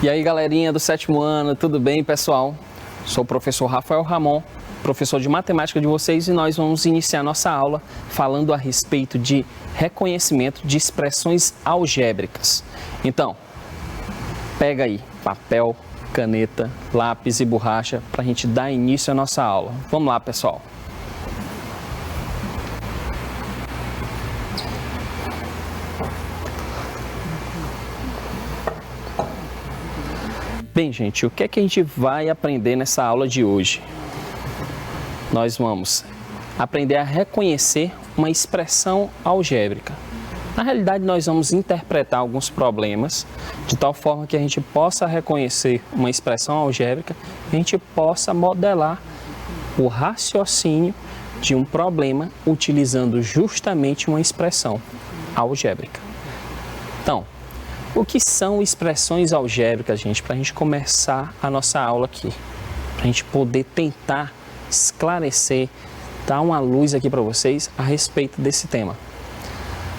E aí, galerinha do 7º ano, tudo bem, pessoal? Sou o professor Rafael Ramon, professor de matemática de vocês, e nós vamos iniciar nossa aula falando a respeito de reconhecimento de expressões algébricas. Então, pega aí papel, caneta, lápis e borracha para a gente dar início à nossa aula. Vamos lá, pessoal. Bem, gente, o que é que a gente vai aprender nessa aula de hoje? Nós vamos aprender a reconhecer uma expressão algébrica. Na realidade, nós vamos interpretar alguns problemas de tal forma que a gente possa reconhecer uma expressão algébrica e a gente possa modelar o raciocínio de um problema utilizando justamente uma expressão algébrica. Então, o que são expressões algébricas, gente, para a gente começar a nossa aula aqui? Para a gente poder tentar esclarecer, dar uma luz aqui para vocês a respeito desse tema.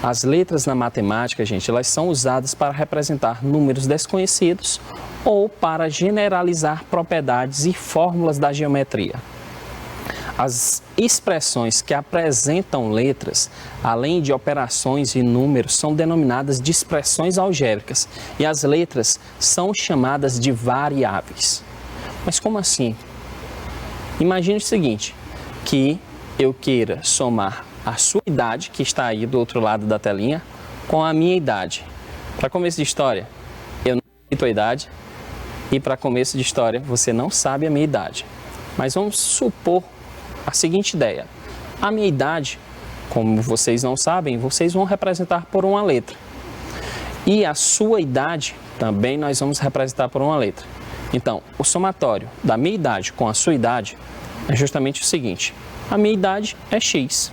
As letras na matemática, gente, elas são usadas para representar números desconhecidos ou para generalizar propriedades e fórmulas da geometria. As expressões que apresentam letras, além de operações e números, são denominadas de expressões algébricas e as letras são chamadas de variáveis. Mas como assim? Imagine o seguinte, que eu queira somar a sua idade, que está aí do outro lado da telinha, com a minha idade. Para começo de história, eu não sei a tua idade e para começo de história, você não sabe a minha idade. Mas vamos supor a seguinte ideia: a minha idade, como vocês não sabem, vocês vão representar por uma letra. E a sua idade também nós vamos representar por uma letra. Então, o somatório da minha idade com a sua idade é justamente o seguinte: a minha idade é X.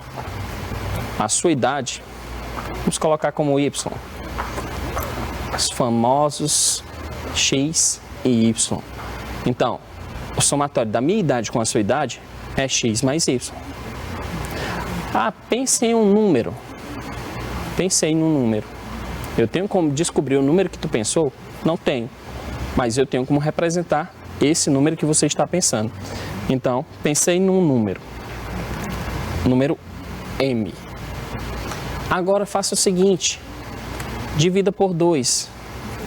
A sua idade, vamos colocar como Y. Os famosos X e Y. Então, o somatório da minha idade com a sua idade é X mais Y. Ah, pense em um número. Pensei num número. Eu tenho como descobrir o número que tu pensou? Não tenho. Mas eu tenho como representar esse número que você está pensando. Então, pensei num número. Número M. Agora faça o seguinte. Divida por 2.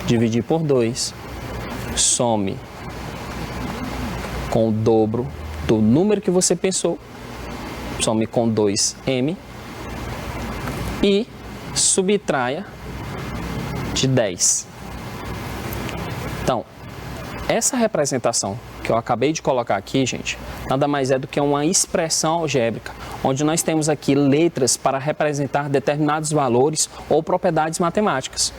Dividir por 2. Some com o dobro do número que você pensou, some com 2m e subtraia de 10. Então, essa representação que eu acabei de colocar aqui, gente, nada mais é do que uma expressão algébrica, onde nós temos aqui letras para representar determinados valores ou propriedades matemáticas.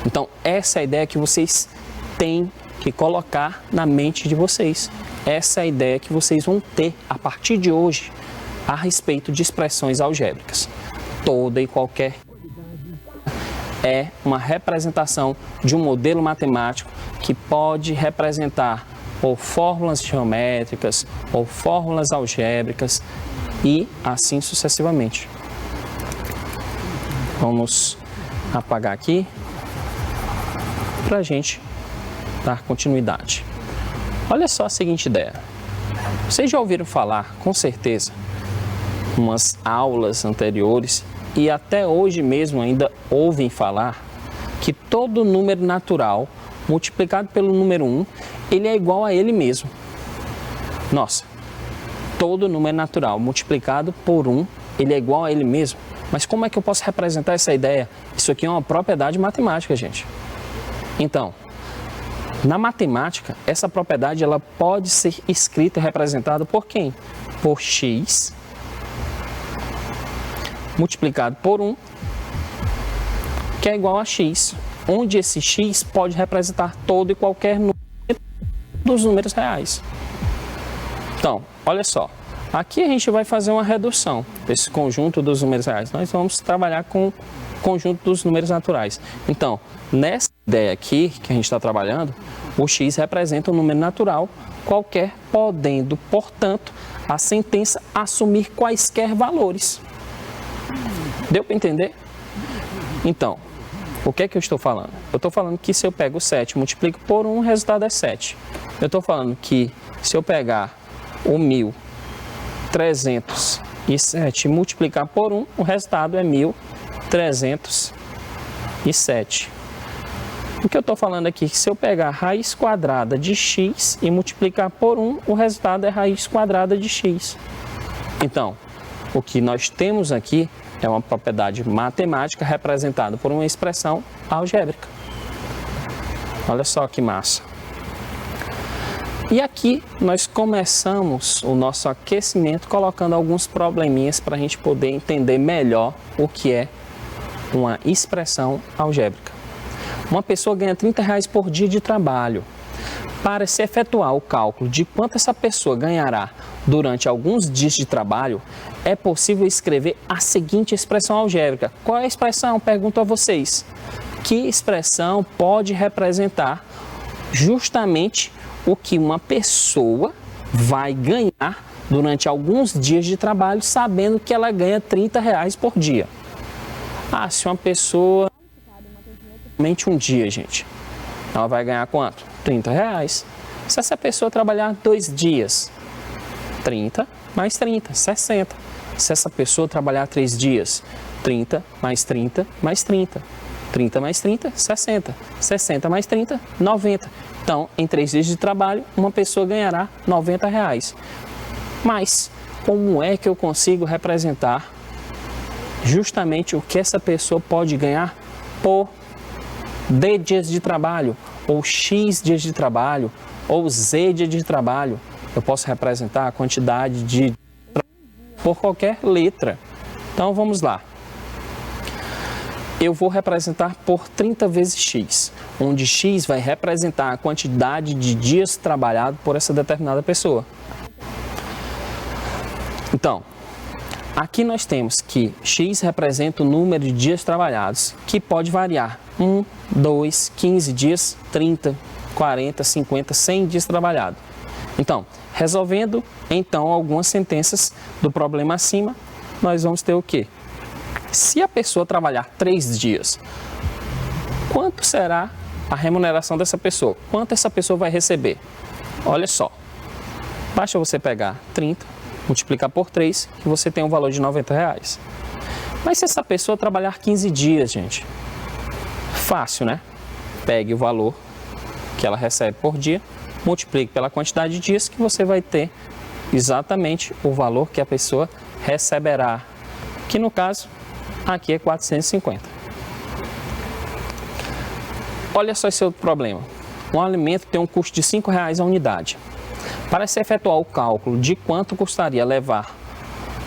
Então, essa é a ideia que vocês têm que colocar na mente de vocês. Essa é a ideia que vocês vão ter a partir de hoje a respeito de expressões algébricas. Toda e qualquer é uma representação de um modelo matemático que pode representar ou fórmulas geométricas ou fórmulas algébricas e assim sucessivamente. Vamos apagar aqui para a gente dar continuidade. Olha só a seguinte ideia. Vocês já ouviram falar, com certeza, umas aulas anteriores e até hoje mesmo ainda ouvem falar que todo número natural multiplicado pelo número 1, ele é igual a ele mesmo. Nossa, todo número natural multiplicado por 1, ele é igual a ele mesmo. Mas como é que eu posso representar essa ideia? Isso aqui é uma propriedade matemática, gente. Então, na matemática, essa propriedade ela pode ser escrita e representada por quem? Por x multiplicado por 1, que é igual a x, onde esse x pode representar todo e qualquer número dos números reais. Então, olha só, aqui a gente vai fazer uma redução desse conjunto dos números reais. Nós vamos trabalhar com o conjunto dos números naturais. Então, nessa ideia aqui que a gente está trabalhando, o x representa um número natural qualquer, podendo, portanto, a sentença assumir quaisquer valores. Deu para entender? Então, O que é que eu estou falando? Eu estou falando que se eu pego 7 e multiplico por 1, o resultado é 7. Eu estou falando que se eu pegar o 1.307 e multiplicar por 1, o resultado é 1.307. O que eu estou falando aqui é que se eu pegar a raiz quadrada de x e multiplicar por 1, o resultado é raiz quadrada de x. Então, o que nós temos aqui é uma propriedade matemática representada por uma expressão algébrica. Olha só que massa. E aqui nós começamos o nosso aquecimento colocando alguns probleminhas para a gente poder entender melhor o que é uma expressão algébrica. Uma pessoa ganha R$30 por dia de trabalho. Para se efetuar o cálculo de quanto essa pessoa ganhará durante alguns dias de trabalho, é possível escrever a seguinte expressão algébrica. Qual é a expressão? Pergunto a vocês. Que expressão pode representar justamente o que uma pessoa vai ganhar durante alguns dias de trabalho, sabendo que ela ganha R$30 por dia? Ah, se uma pessoa... somente um dia, gente, ela vai ganhar quanto? R$30. Se essa pessoa trabalhar 2 dias, 30 mais 30, 60. Se essa pessoa trabalhar 3 dias, 30 mais 30 mais 30. 30 mais 30, 60. 60 mais 30, 90. Então, em 3 dias de trabalho, uma pessoa ganhará R$90. Mas, como é que eu consigo representar justamente o que essa pessoa pode ganhar por D dias de trabalho, ou X dias de trabalho, ou Z dias de trabalho? Eu posso representar a quantidade de por qualquer letra. Então vamos lá. Eu vou representar por 30 vezes X, onde X vai representar a quantidade de dias trabalhados por essa determinada pessoa. Então, aqui nós temos que X representa o número de dias trabalhados, que pode variar 1, 2, 15 dias, 30, 40, 50, 100 dias trabalhados. Então, resolvendo então algumas sentenças do problema acima, nós vamos ter o quê? Se a pessoa trabalhar 3 dias, quanto será a remuneração dessa pessoa? Quanto essa pessoa vai receber? Olha só, basta você pegar 30, multiplicar por 3, que você tem um valor de R$90. Mas se essa pessoa trabalhar 15 dias, gente, fácil, né? Pegue o valor que ela recebe por dia, multiplique pela quantidade de dias, que você vai ter exatamente o valor que a pessoa receberá, que no caso aqui é 450. Olha só esse outro problema. Um alimento tem um custo de R$5 a unidade. Para se efetuar o cálculo de quanto custaria levar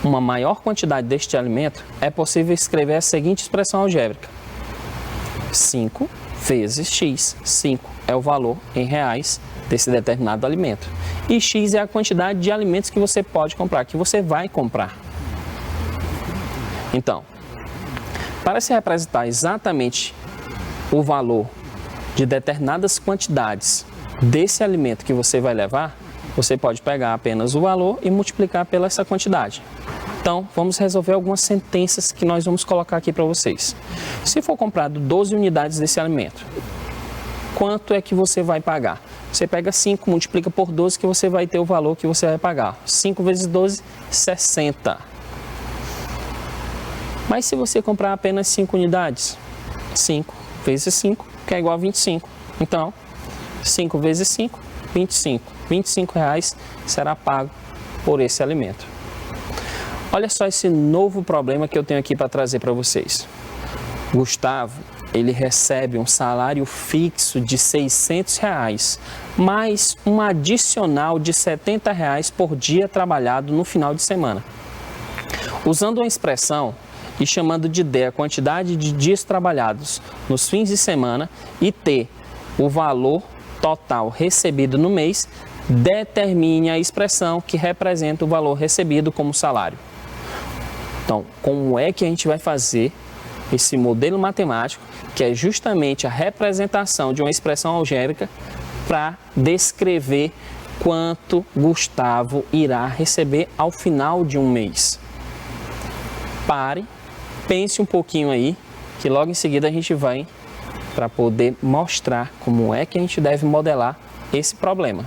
uma maior quantidade deste alimento, é possível escrever a seguinte expressão algébrica. 5 vezes X. 5 é o valor em reais desse determinado alimento. E X é a quantidade de alimentos que você pode comprar, que você vai comprar. Então, para se representar exatamente o valor de determinadas quantidades desse alimento que você vai levar, você pode pegar apenas o valor e multiplicar pela essa quantidade. Então, vamos resolver algumas sentenças que nós vamos colocar aqui para vocês. Se for comprado 12 unidades desse alimento, quanto é que você vai pagar? Você pega 5, multiplica por 12, que você vai ter o valor que você vai pagar. 5 vezes 12, 60. Mas se você comprar apenas 5 unidades, 5 vezes 5, que é igual a 25. Então, 5 vezes 5, 25. R$25 será pago por esse alimento. Olha só esse novo problema que eu tenho aqui para trazer para vocês. Gustavo, ele recebe um salário fixo de R$600, mais um adicional de R$70 por dia trabalhado no final de semana. Usando uma expressão e chamando de D a quantidade de dias trabalhados nos fins de semana e T o valor total recebido no mês, determine a expressão que representa o valor recebido como salário. Então, como é que a gente vai fazer esse modelo matemático, que é justamente a representação de uma expressão algébrica, para descrever quanto Gustavo irá receber ao final de um mês? Pare, pense um pouquinho aí, que logo em seguida a gente vai para poder mostrar como é que a gente deve modelar esse problema.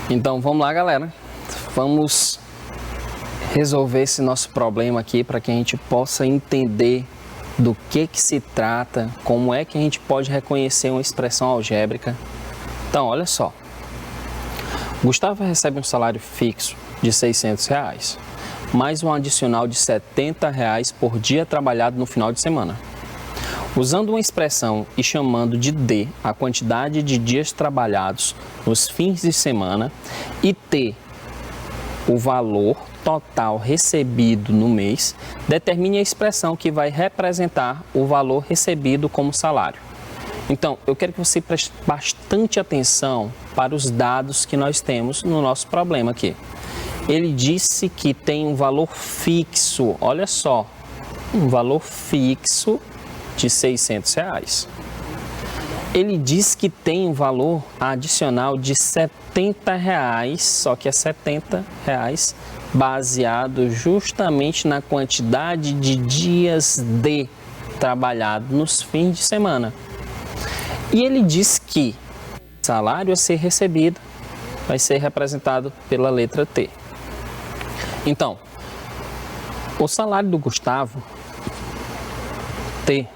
Então vamos lá, galera, vamos resolver esse nosso problema aqui para que a gente possa entender do que se trata, como é que a gente pode reconhecer uma expressão algébrica. Então, olha só, Gustavo recebe um salário fixo de R$600, mais um adicional de R$70 por dia trabalhado no final de semana. Usando uma expressão e chamando de D a quantidade de dias trabalhados nos fins de semana e T o valor total recebido no mês, determine a expressão que vai representar o valor recebido como salário. Então, eu quero que você preste bastante atenção para os dados que nós temos no nosso problema aqui. Ele disse que tem um valor fixo, olha só, um valor fixo de R$600. Ele diz que tem um valor adicional de R$70, só que é R$70 baseado justamente na quantidade de dias de trabalhado nos fins de semana. E ele diz que o salário a ser recebido vai ser representado pela letra T. Então, o salário do Gustavo, T,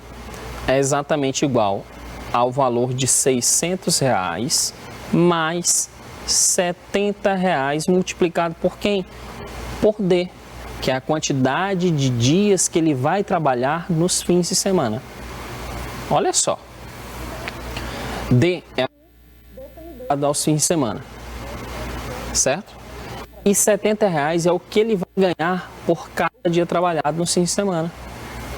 é exatamente igual ao valor de R$600 mais R$70 multiplicado por quem? Por D, que é a quantidade de dias que ele vai trabalhar nos fins de semana. Olha só, D é aos fins de semana, certo? E R$70 é o que ele vai ganhar por cada dia trabalhado nos fins de semana.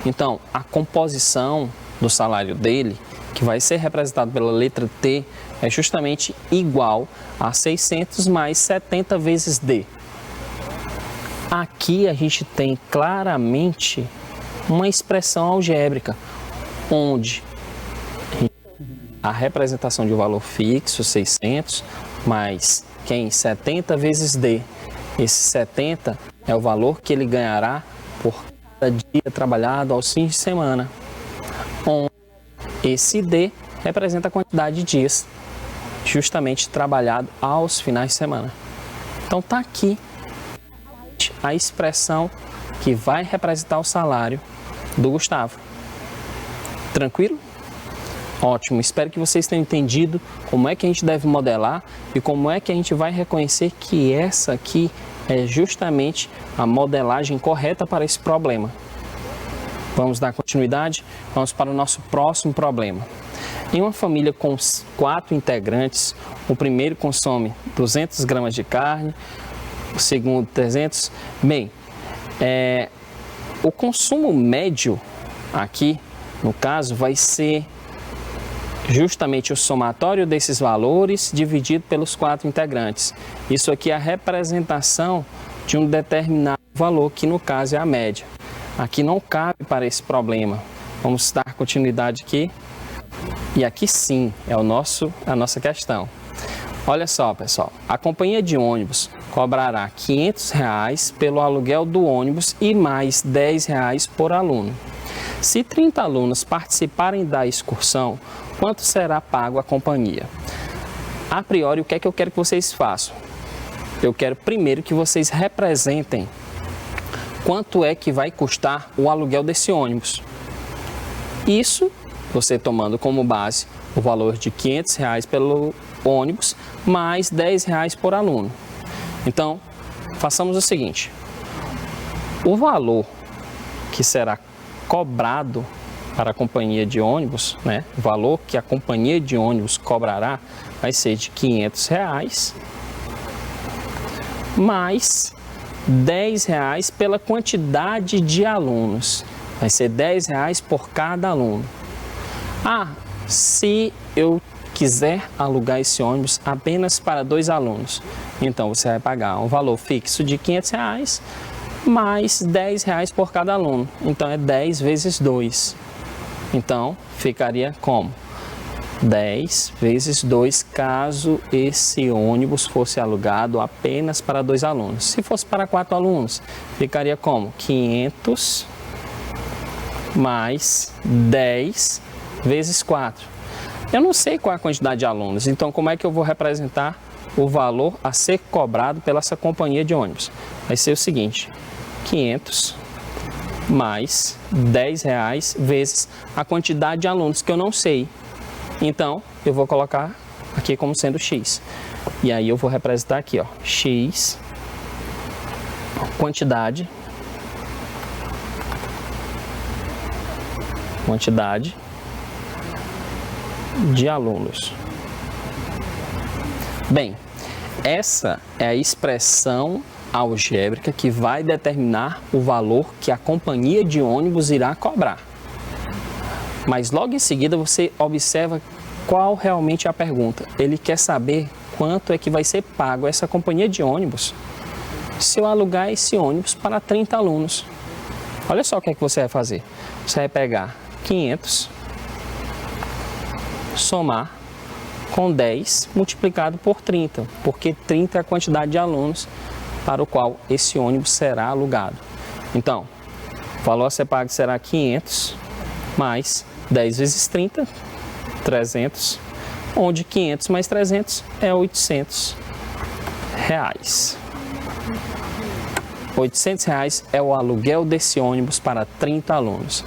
Então, a composição do salário dele, que vai ser representado pela letra T, é justamente igual a 600 mais 70 vezes D. Aqui a gente tem claramente uma expressão algébrica, onde a representação de um valor fixo, 600, mais quem? 70 vezes D. Esse 70 é o valor que ele ganhará por cada dia trabalhado aos fins de semana. Esse D representa a quantidade de dias justamente trabalhado aos finais de semana. Então está aqui a expressão que vai representar o salário do Gustavo. Tranquilo? Ótimo, espero que vocês tenham entendido como é que a gente deve modelar e como é que a gente vai reconhecer que essa aqui é justamente a modelagem correta para esse problema. Vamos dar continuidade? Vamos para o nosso próximo problema. Em uma família com 4 integrantes, o primeiro consome 200 gramas de carne, o segundo 300. Bem, o consumo médio aqui, no caso, vai ser justamente o somatório desses valores dividido pelos 4 integrantes. Isso aqui é a representação de um determinado valor, que no caso é a média. Aqui não cabe para esse problema. Vamos dar continuidade aqui. E aqui sim é a nossa questão. Olha só, pessoal. A companhia de ônibus cobrará R$500 pelo aluguel do ônibus e mais R$10 por aluno. Se 30 alunos participarem da excursão, quanto será pago à companhia? A priori, o que é que eu quero que vocês façam? Eu quero primeiro que vocês representem quanto é que vai custar o aluguel desse ônibus. Isso, você tomando como base o valor de R$500 pelo ônibus, mais R$10 por aluno. Então, façamos o seguinte. O valor que será cobrado para a companhia de ônibus, né? O valor que a companhia de ônibus cobrará vai ser de R$500 mais R$10 pela quantidade de alunos. Vai ser R$10 por cada aluno. Se eu quiser alugar esse ônibus apenas para 2 alunos, então você vai pagar um valor fixo de R$500 mais R$10 por cada aluno. Então é 10 vezes 2. Então ficaria como? 10 vezes 2 caso esse ônibus fosse alugado apenas para 2 alunos. Se fosse para 4 alunos, ficaria como? 500 mais 10 vezes 4. Eu não sei qual é a quantidade de alunos, então como é que eu vou representar o valor a ser cobrado pela essa companhia de ônibus? Vai ser o seguinte, 500 mais R$10 vezes a quantidade de alunos que eu não sei. Então, eu vou colocar aqui como sendo X. E aí eu vou representar aqui, ó, X, quantidade de alunos. Bem, essa é a expressão algébrica que vai determinar o valor que a companhia de ônibus irá cobrar. Mas logo em seguida você observa qual realmente é a pergunta. Ele quer saber quanto é que vai ser pago a essa companhia de ônibus se eu alugar esse ônibus para 30 alunos. Olha só o que é que você vai fazer. Você vai pegar 500, somar com 10 multiplicado por 30, porque 30 é a quantidade de alunos para o qual esse ônibus será alugado. Então, o valor a ser pago será 500 mais 10 vezes 30, 300, onde 500 mais 300 é 800 reais. 800 reais é o aluguel desse ônibus para 30 alunos.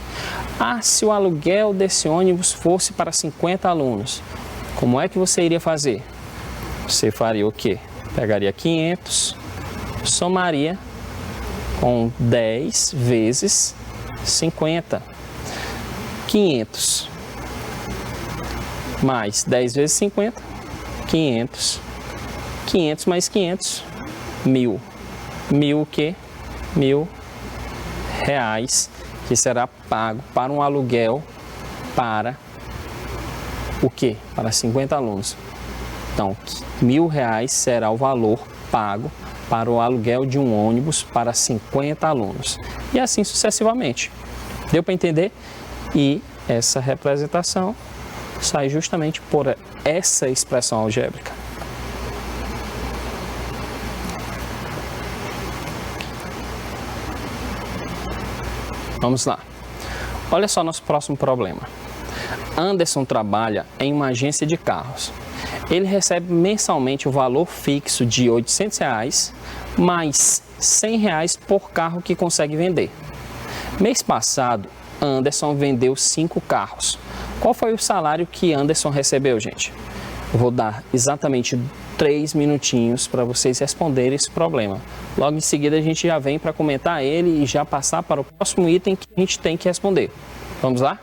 Ah, se o aluguel desse ônibus fosse para 50 alunos, como é que você iria fazer? Você faria o quê? Pegaria 500, somaria com 10 vezes 50. 500 mais 10 vezes 50, 500. 500 mais 500, 1.000. 1.000 o quê? 1.000 reais que será pago para um aluguel para o quê? Para 50 alunos. Então, 1.000 reais será o valor pago para o aluguel de um ônibus para 50 alunos. E assim sucessivamente. Deu para entender? E essa representação sai justamente por essa expressão algébrica. Vamos lá. Olha só nosso próximo problema. Anderson trabalha em uma agência de carros. Ele recebe mensalmente o valor fixo de R$ 800 reais, mais R$ 100 reais por carro que consegue vender. Mês passado, Anderson vendeu 5 carros. Qual foi o salário que Anderson recebeu, gente? Eu vou dar exatamente 3 minutinhos para vocês responderem esse problema. Logo em seguida a gente já vem para comentar ele e já passar para o próximo item que a gente tem que responder. Vamos lá?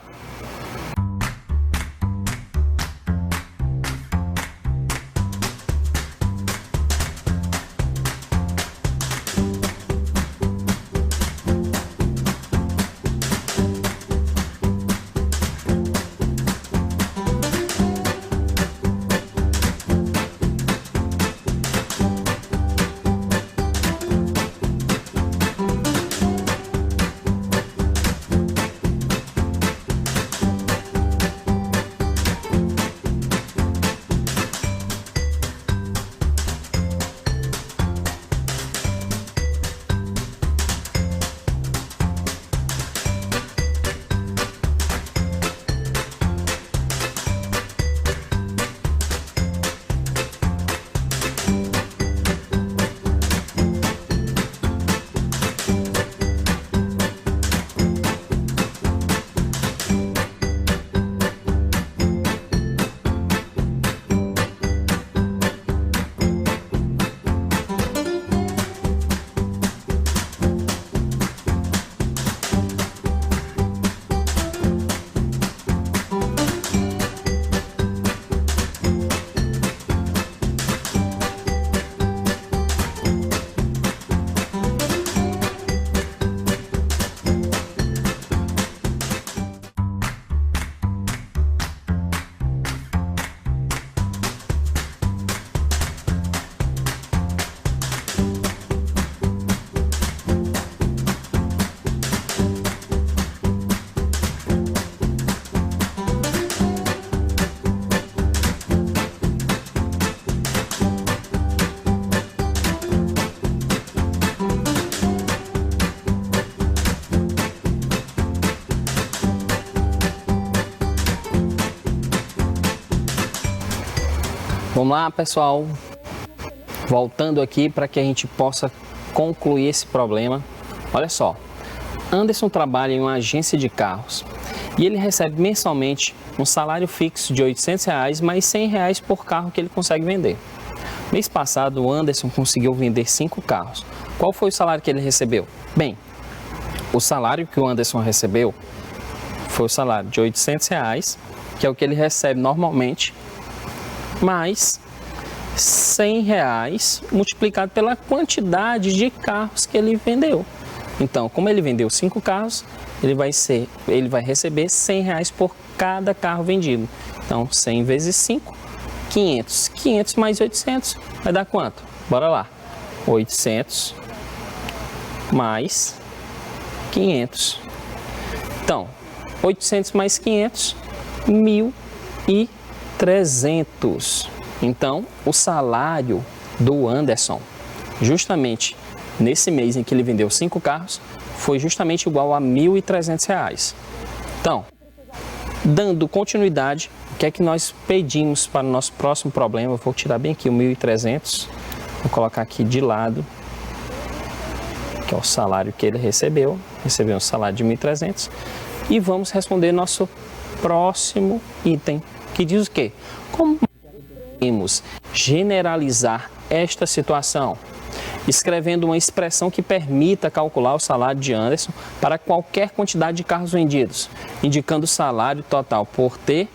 Vamos lá, pessoal, voltando aqui para que a gente possa concluir esse problema. Olha só, Anderson trabalha em uma agência de carros e ele recebe mensalmente um salário fixo de R$ 800 reais mais R$ 100 reais por carro que ele consegue vender. Mês passado, o Anderson conseguiu vender 5 carros. Qual foi o salário que ele recebeu? Bem, o salário que o Anderson recebeu foi o salário de R$ 800 reais, que é o que ele recebe normalmente, mais R$ 100 reais multiplicado pela quantidade de carros que ele vendeu. Então, como ele vendeu 5 carros, ele vai receber R$ 100 reais por cada carro vendido. Então, 100 vezes 5, 500. 500 mais 800 vai dar quanto? Bora lá. 800 mais 500. Então, 800 mais 500, 1.300. Então, o salário do Anderson, justamente nesse mês em que ele vendeu 5 carros, foi justamente igual a R$ 1.300. Então, dando continuidade, que é que nós pedimos para o nosso próximo problema? Eu vou tirar bem aqui o 1.300, vou colocar aqui de lado, que é o salário que ele recebeu um salário de 1.300, e vamos responder nosso próximo item, que diz o quê? Como podemos generalizar esta situação? Escrevendo uma expressão que permita calcular o salário de Anderson para qualquer quantidade de carros vendidos, indicando o salário total por T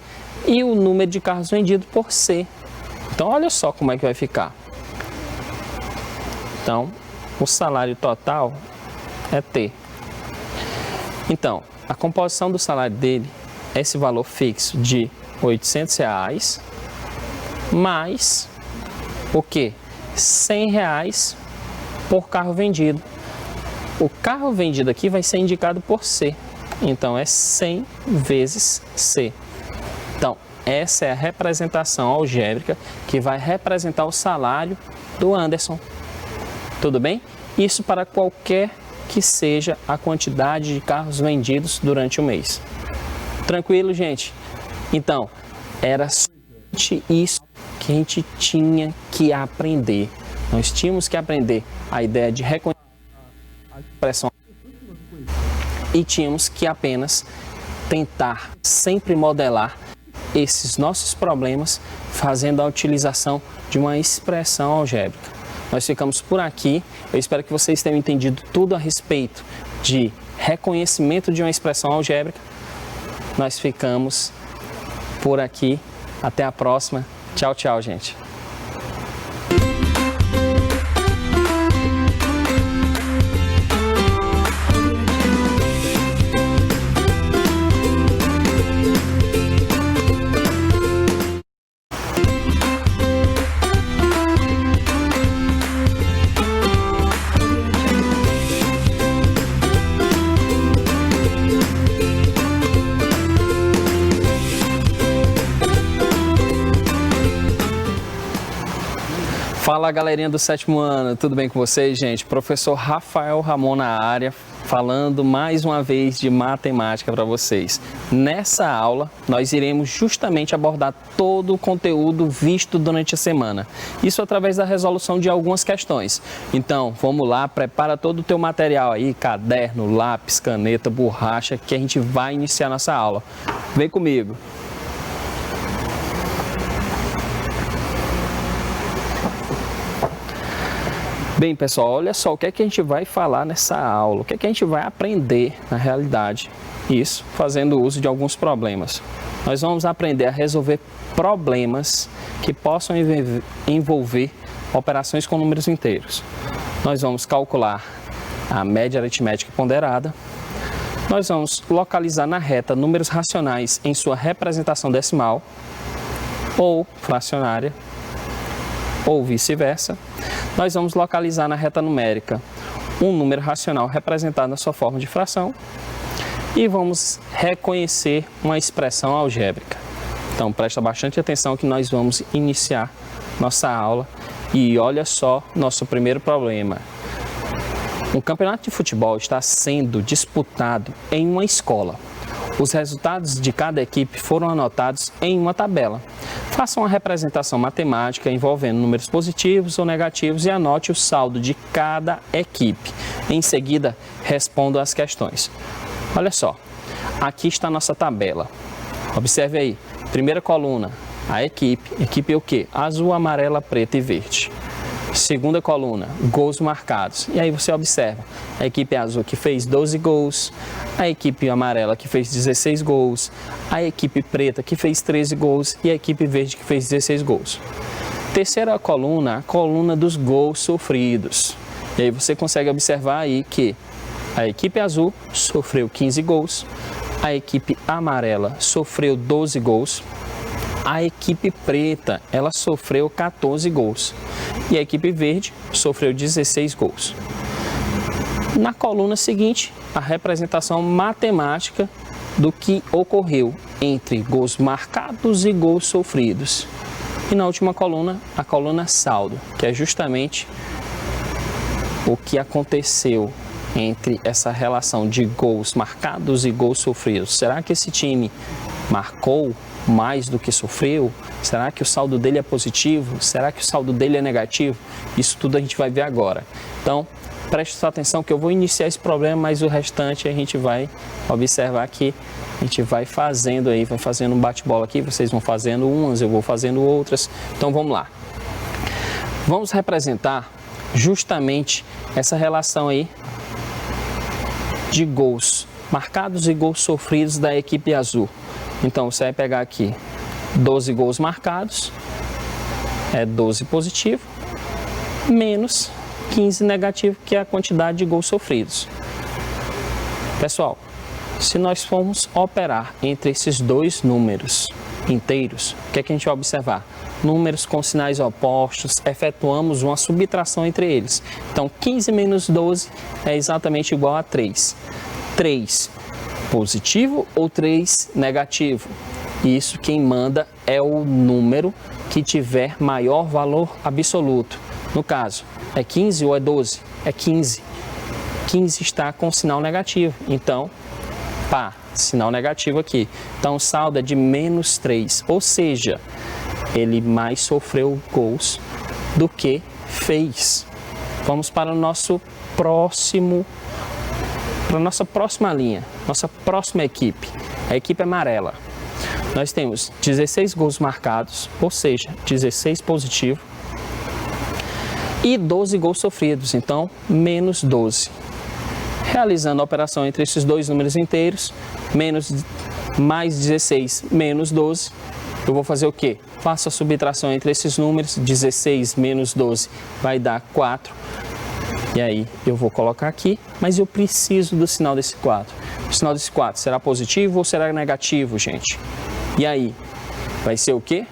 e o número de carros vendidos por C. Então, olha só como é que vai ficar. Então, o salário total é T. Então, a composição do salário dele é esse valor fixo de R$800 mais o quê? R$100 por carro vendido. O carro vendido aqui vai ser indicado por C. Então, é 100 vezes C. Então, essa é a representação algébrica que vai representar o salário do Anderson. Tudo bem? Isso para qualquer que seja a quantidade de carros vendidos durante o mês. Tranquilo, gente? Então, era somente isso que a gente tinha que aprender. Nós tínhamos que aprender a ideia de reconhecer a expressão e tínhamos que apenas tentar sempre modelar esses nossos problemas fazendo a utilização de uma expressão algébrica. Nós ficamos por aqui. Eu espero que vocês tenham entendido tudo a respeito de reconhecimento de uma expressão algébrica. Nós ficamos por aqui. Até a próxima. Tchau, tchau, gente. Fala, galerinha do 7º ano, tudo bem com vocês, gente? Professor Rafael Ramon na área, falando mais uma vez de matemática para vocês. Nessa aula, nós iremos justamente abordar todo o conteúdo visto durante a semana. Isso através da resolução de algumas questões. Então, vamos lá, prepara todo o teu material aí, caderno, lápis, caneta, borracha, que a gente vai iniciar nossa aula. Vem comigo! Bem, pessoal, olha só o que é que a gente vai falar nessa aula, o que é que a gente vai aprender na realidade, isso fazendo uso de alguns problemas. Nós vamos aprender a resolver problemas que possam envolver operações com números inteiros. Nós vamos calcular a média aritmética ponderada, nós vamos localizar na reta números racionais em sua representação decimal ou fracionária, ou vice-versa. Nós vamos localizar na reta numérica um número racional representado na sua forma de fração e vamos reconhecer uma expressão algébrica. Então, presta bastante atenção que nós vamos iniciar nossa aula e olha só nosso primeiro problema. Um campeonato de futebol está sendo disputado em uma escola. Os resultados de cada equipe foram anotados em uma tabela. Faça uma representação matemática envolvendo números positivos ou negativos e anote o saldo de cada equipe. Em seguida, responda as questões. Olha só, aqui está a nossa tabela. Observe aí, primeira coluna, a equipe é o quê? Azul, amarela, preta e verde. Segunda coluna, gols marcados. E aí você observa, a equipe azul que fez 12 gols, a equipe amarela que fez 16 gols, a equipe preta que fez 13 gols e a equipe verde que fez 16 gols. Terceira coluna, a coluna dos gols sofridos. E aí você consegue observar aí que a equipe azul sofreu 15 gols, a equipe amarela sofreu 12 gols, a equipe preta, ela sofreu 14 gols e a equipe verde sofreu 16 gols. Na coluna seguinte, a representação matemática do que ocorreu entre gols marcados e gols sofridos. E na última coluna, a coluna saldo, que é justamente o que aconteceu entre essa relação de gols marcados e gols sofridos. Será que esse time marcou mais do que sofreu? Será que o saldo dele é positivo? Será que o saldo dele é negativo? Isso tudo a gente vai ver agora. Então, preste sua atenção que eu vou iniciar esse problema, mas o restante a gente vai observar que a gente vai fazendo aí, vai fazendo um bate-bola aqui, vocês vão fazendo umas, eu vou fazendo outras. Então vamos lá. Vamos representar justamente essa relação aí de gols marcados e gols sofridos da equipe azul. Então você vai pegar aqui 12 gols marcados, é 12 positivo, menos 15 negativo, que é a quantidade de gols sofridos. Pessoal, se nós formos operar entre esses dois números inteiros, o que é que a gente vai observar? Números com sinais opostos, efetuamos uma subtração entre eles. Então, 15 menos 12 é exatamente igual a 3. 3 positivo ou 3 negativo? Isso quem manda é o número que tiver maior valor absoluto. No caso, é 15 ou é 12? É 15. 15 está com sinal negativo. Então, pá, sinal negativo aqui. Então, o saldo é de menos 3. Ou seja, ele mais sofreu gols do que fez. Vamos para o nosso próximo, para a nossa próxima linha, nossa próxima equipe, a equipe amarela. Nós temos 16 gols marcados, ou seja, 16 positivo, e 12 gols sofridos, então menos 12. Realizando a operação entre esses dois números inteiros, mais 16 menos 12, eu vou fazer o quê? Faço a subtração entre esses números, 16 menos 12 vai dar 4. E aí eu vou colocar aqui, mas eu preciso do sinal desse 4. O sinal desse 4 será positivo ou será negativo, gente? E aí, vai ser o quê?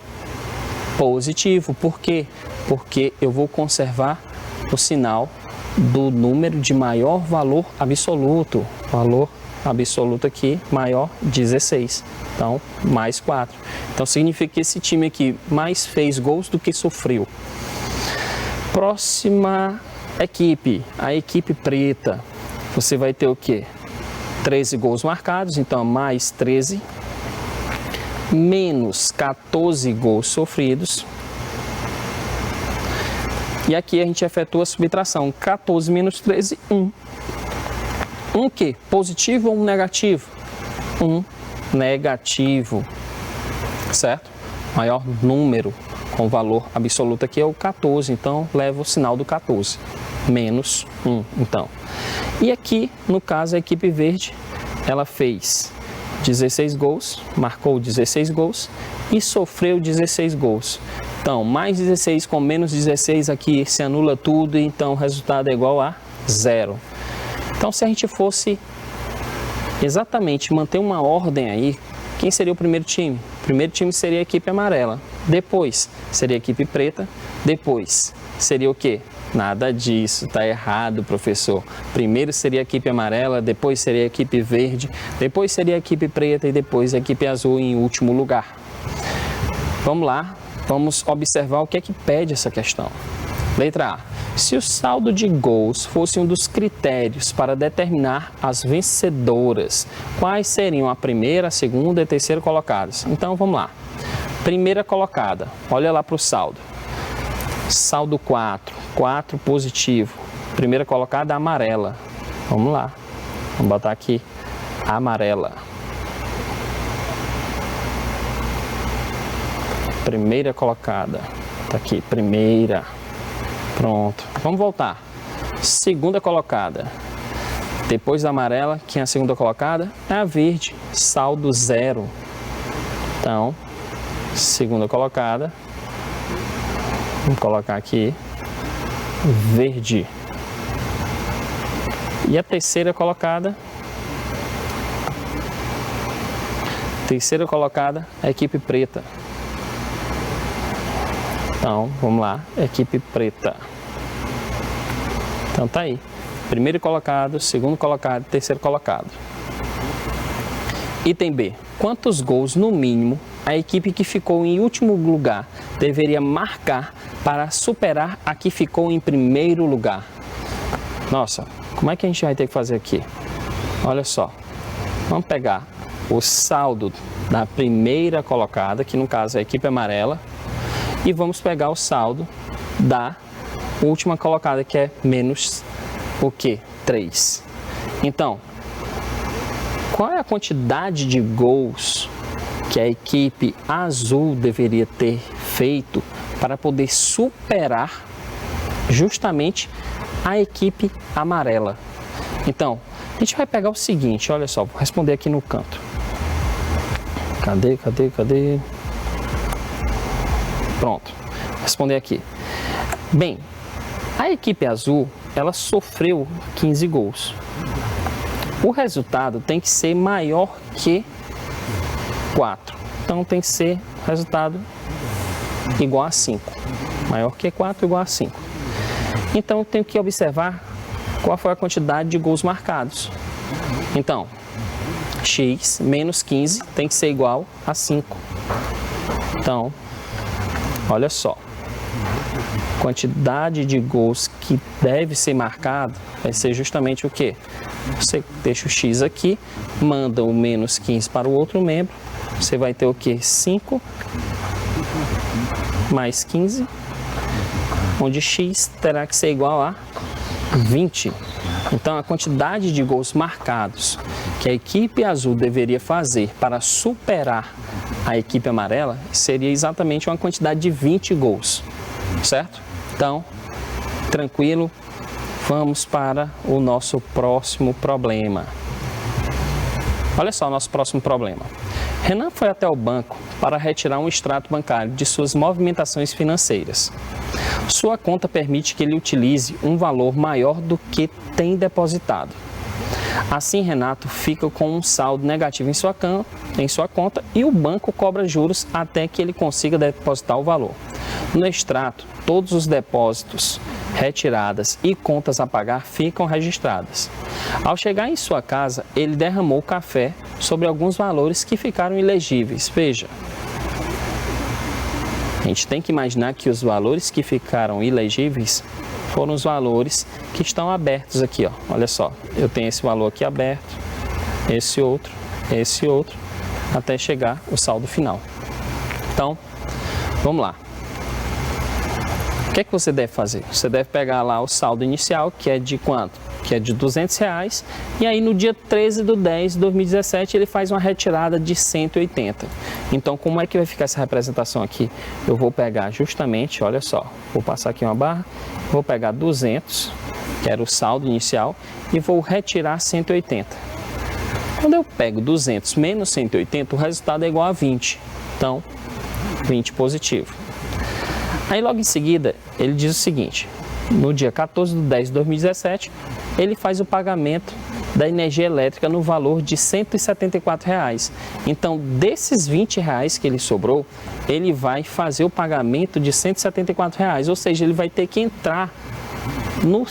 Positivo. Por quê? Porque eu vou conservar o sinal do número de maior valor absoluto. Valor absoluto aqui, maior 16. Então, mais 4. Então, significa que esse time aqui mais fez gols do que sofreu. Próxima equipe, a equipe preta. Você vai ter o quê? 13 gols marcados, então mais 13. Menos 14 gols sofridos. E aqui a gente efetua a subtração. 14 menos 13, 1. Um que? Positivo ou um negativo? Um negativo. Certo? Maior número com valor absoluto aqui é o 14. Então, leva o sinal do 14. Menos 1, então. E aqui, no caso, a equipe verde, ela fez 16 gols, marcou 16 gols e sofreu 16 gols. Então, mais 16 com menos 16 aqui se anula tudo, então o resultado é igual a 0. Então, se a gente fosse exatamente manter uma ordem aí, quem seria o primeiro time? O primeiro time seria a equipe amarela, depois seria a equipe preta, depois seria o quê? Nada disso, tá errado, professor. Primeiro seria a equipe amarela, depois seria a equipe verde, depois seria a equipe preta e depois a equipe azul em último lugar. Vamos lá, vamos observar o que é que pede essa questão. Letra A. Se o saldo de gols fosse um dos critérios para determinar as vencedoras, quais seriam a primeira, a segunda e a terceira colocadas? Então, vamos lá. Primeira colocada, olha lá para o saldo. Saldo 4, 4 positivo. Primeira colocada, amarela. Vamos lá. Vamos botar aqui, amarela. Primeira colocada. Tá aqui, primeira. Pronto. Vamos voltar. Segunda colocada. Depois da amarela, quem é a segunda colocada? É a verde. Saldo 0. Então, segunda colocada. Vamos colocar aqui, verde. E a terceira colocada? Terceira colocada, a equipe preta. Então, vamos lá, equipe preta. Então tá aí. Primeiro colocado, segundo colocado, terceiro colocado. Item B. Quantos gols, no mínimo, a equipe que ficou em último lugar deveria marcar para superar a que ficou em primeiro lugar? Nossa, como é que a gente vai ter que fazer aqui? Olha só, vamos pegar o saldo da primeira colocada, que no caso é a equipe amarela, e vamos pegar o saldo da última colocada, que é menos o quê? 3. Então, qual é a quantidade de gols que a equipe azul deveria ter feito para poder superar justamente a equipe amarela? Então, a gente vai pegar o seguinte, olha só, vou responder aqui no canto. Cadê? Pronto, vou responder aqui. Bem, a equipe azul, ela sofreu 15 gols. O resultado tem que ser maior que 4. Então tem que ser resultado igual a 5. Maior que 4 igual a 5. Então eu tenho que observar qual foi a quantidade de gols marcados. Então, x menos 15 tem que ser igual a 5. Então, olha só. Quantidade de gols que deve ser marcado vai ser justamente o quê? Você deixa o x aqui, manda o menos 15 para o outro membro, você vai ter o quê? 5 mais 15, onde x terá que ser igual a 20. Então, a quantidade de gols marcados que a equipe azul deveria fazer para superar a equipe amarela seria exatamente uma quantidade de 20 gols, certo? Então, tranquilo, vamos para o nosso próximo problema. Olha só o nosso próximo problema. Renan foi até o banco para retirar um extrato bancário de suas movimentações financeiras. Sua conta permite que ele utilize um valor maior do que tem depositado. Assim, Renato fica com um saldo negativo em sua conta e o banco cobra juros até que ele consiga depositar o valor. No extrato, todos os depósitos, retiradas e contas a pagar ficam registradas. Ao chegar em sua casa, ele derramou café sobre alguns valores que ficaram ilegíveis. Veja, a gente tem que imaginar que os valores que ficaram ilegíveis foram os valores que estão abertos aqui, ó. Olha só, eu tenho esse valor aqui aberto, esse outro, até chegar o saldo final. Então, vamos lá. O que é que você deve fazer? Você deve pegar lá o saldo inicial, que é de quanto? Que é de R$200, e aí no dia 13/10/2017 ele faz uma retirada de 180. Então, como é que vai ficar essa representação aqui? Eu vou pegar justamente, olha só, vou passar aqui uma barra, vou pegar 200, que era o saldo inicial, e vou retirar 180. Quando eu pego 200 menos 180, o resultado é igual a 20. Então, 20 positivo. Aí logo em seguida, ele diz o seguinte, no dia 14/10/2017, ele faz o pagamento da energia elétrica no valor de R$174. Então, desses R$20 que ele sobrou, ele vai fazer o pagamento de R$174, ou seja, ele vai ter que entrar no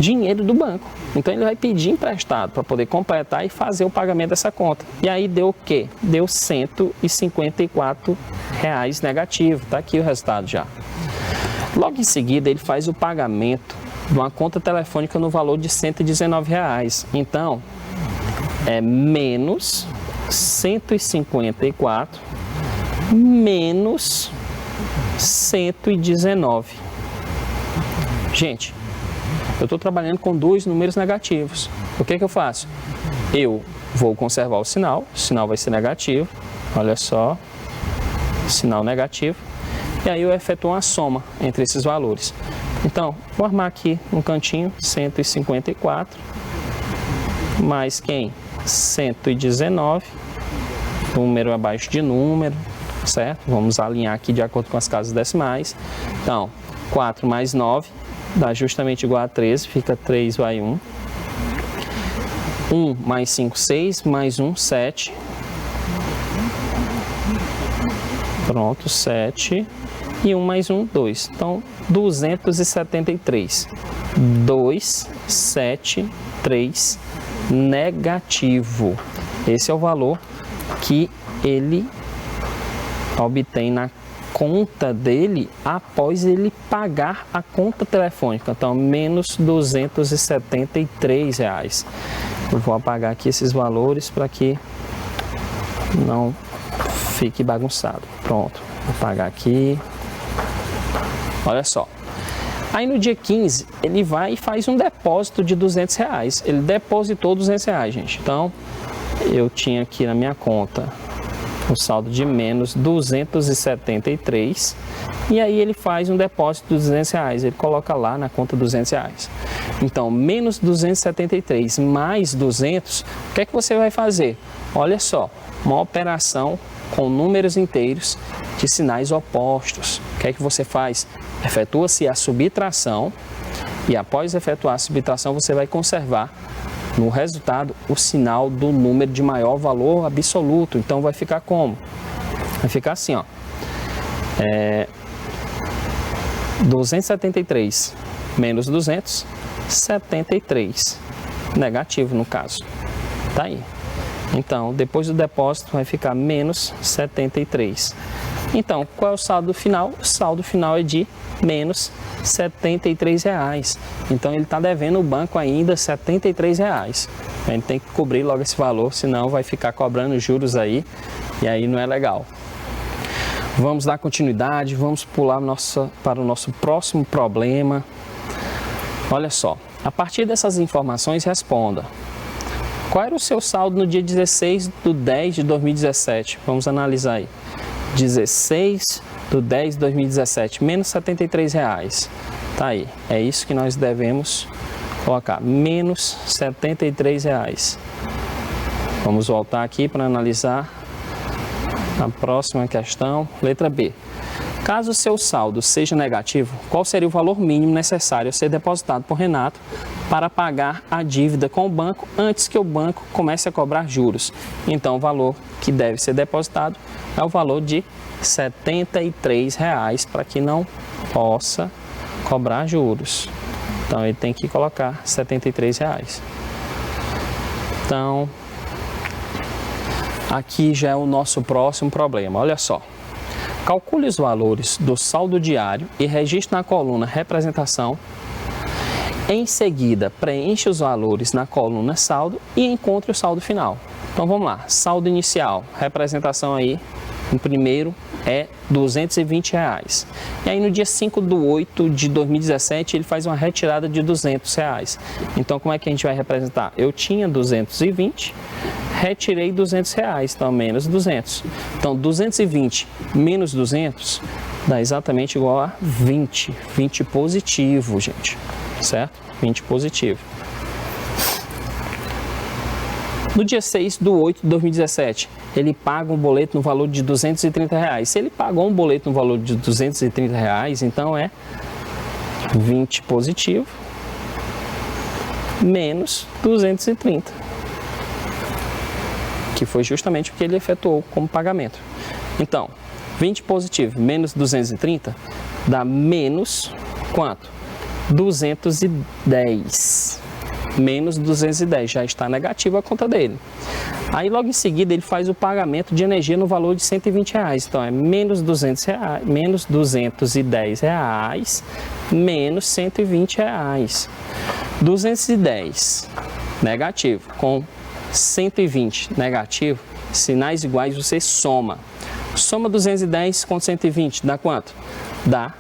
dinheiro do banco. Então, ele vai pedir emprestado para poder completar e fazer o pagamento dessa conta. E aí deu o quê? Deu R$154 negativo. Está aqui o resultado já. Logo em seguida, ele faz o pagamento de uma conta telefônica no valor de R$119. Então, é menos 154 menos 119. Gente, eu estou trabalhando com dois números negativos. O que eu faço? Eu vou conservar o sinal vai ser negativo, olha só, sinal negativo, e aí eu efetuo uma soma entre esses valores. Então, vou armar aqui um cantinho, 154, mais quem? 119, número abaixo de número, certo? Vamos alinhar aqui de acordo com as casas decimais. Então, 4 mais 9 dá justamente igual a 13, fica 3 vai 1. 1 mais 5, 6, mais 1, 7. Pronto, 7. E 1 mais 1, 2. Então, 273. 273 negativo. Esse é o valor que ele obtém na conta dele após ele pagar a conta telefônica. Então, menos R$273. Eu vou apagar aqui esses valores para que não fique bagunçado. Pronto, vou apagar aqui. Olha só. Aí no dia 15, ele vai e faz um depósito de R$200. Ele depositou R$200, gente. Então, eu tinha aqui na minha conta o saldo de menos 273. E aí ele faz um depósito de R$200. Ele coloca lá na conta R$200. Então, menos 273 mais 200, o que é que você vai fazer? Olha só, uma operação com números inteiros de sinais opostos. O que é que você faz? Efetua-se a subtração e após efetuar a subtração você vai conservar no resultado o sinal do número de maior valor absoluto. Então vai ficar como? Vai ficar assim, ó. 273 menos 200, 73. Negativo no caso. Tá aí. Então, depois do depósito vai ficar menos 73. Então, qual é o saldo final? O saldo final é de menos R$73. Então, ele está devendo o banco ainda R$73. A gente tem que cobrir logo esse valor, senão vai ficar cobrando juros aí, e aí não é legal. Vamos dar continuidade, vamos pular para o nosso próximo problema. Olha só, a partir dessas informações, responda. Qual era o seu saldo no dia 16/10/2017? Vamos analisar aí. 16/10/2017, menos R$73. Tá aí, é isso que nós devemos colocar, menos R$73. Vamos voltar aqui para analisar a próxima questão, letra B. Caso o seu saldo seja negativo, qual seria o valor mínimo necessário a ser depositado por Renato para pagar a dívida com o banco antes que o banco comece a cobrar juros? Então, o valor que deve ser depositado é o valor de R$73 para que não possa cobrar juros. Então, ele tem que colocar R$73. Então, aqui já é o nosso próximo problema. Olha só. Calcule os valores do saldo diário e registre na coluna representação. Em seguida, preencha os valores na coluna saldo e encontre o saldo final. Então vamos lá, saldo inicial, representação aí, o primeiro é R$220. E aí no dia 5/8/2017 ele faz uma retirada de R$200. Então como é que a gente vai representar? Eu tinha 220, retirei R$200, então menos 200. Então 220 menos 200 dá exatamente igual a 20. 20 positivo, gente. Certo? 20 positivo. No dia 6/8/2017, ele paga um boleto no valor de R$230. Se ele pagou um boleto no valor de R$230, então é 20 positivo menos 230. Que foi justamente o que ele efetuou como pagamento. Então, 20 positivo menos 230 dá menos quanto? 210. Menos 210, já está negativo a conta dele. Aí logo em seguida ele faz o pagamento de energia no valor de R$120. Então é menos R$200, menos R$210, menos R$120. 210 negativo com 120 negativo, sinais iguais você soma. Soma 210 com 120 dá quanto? Dá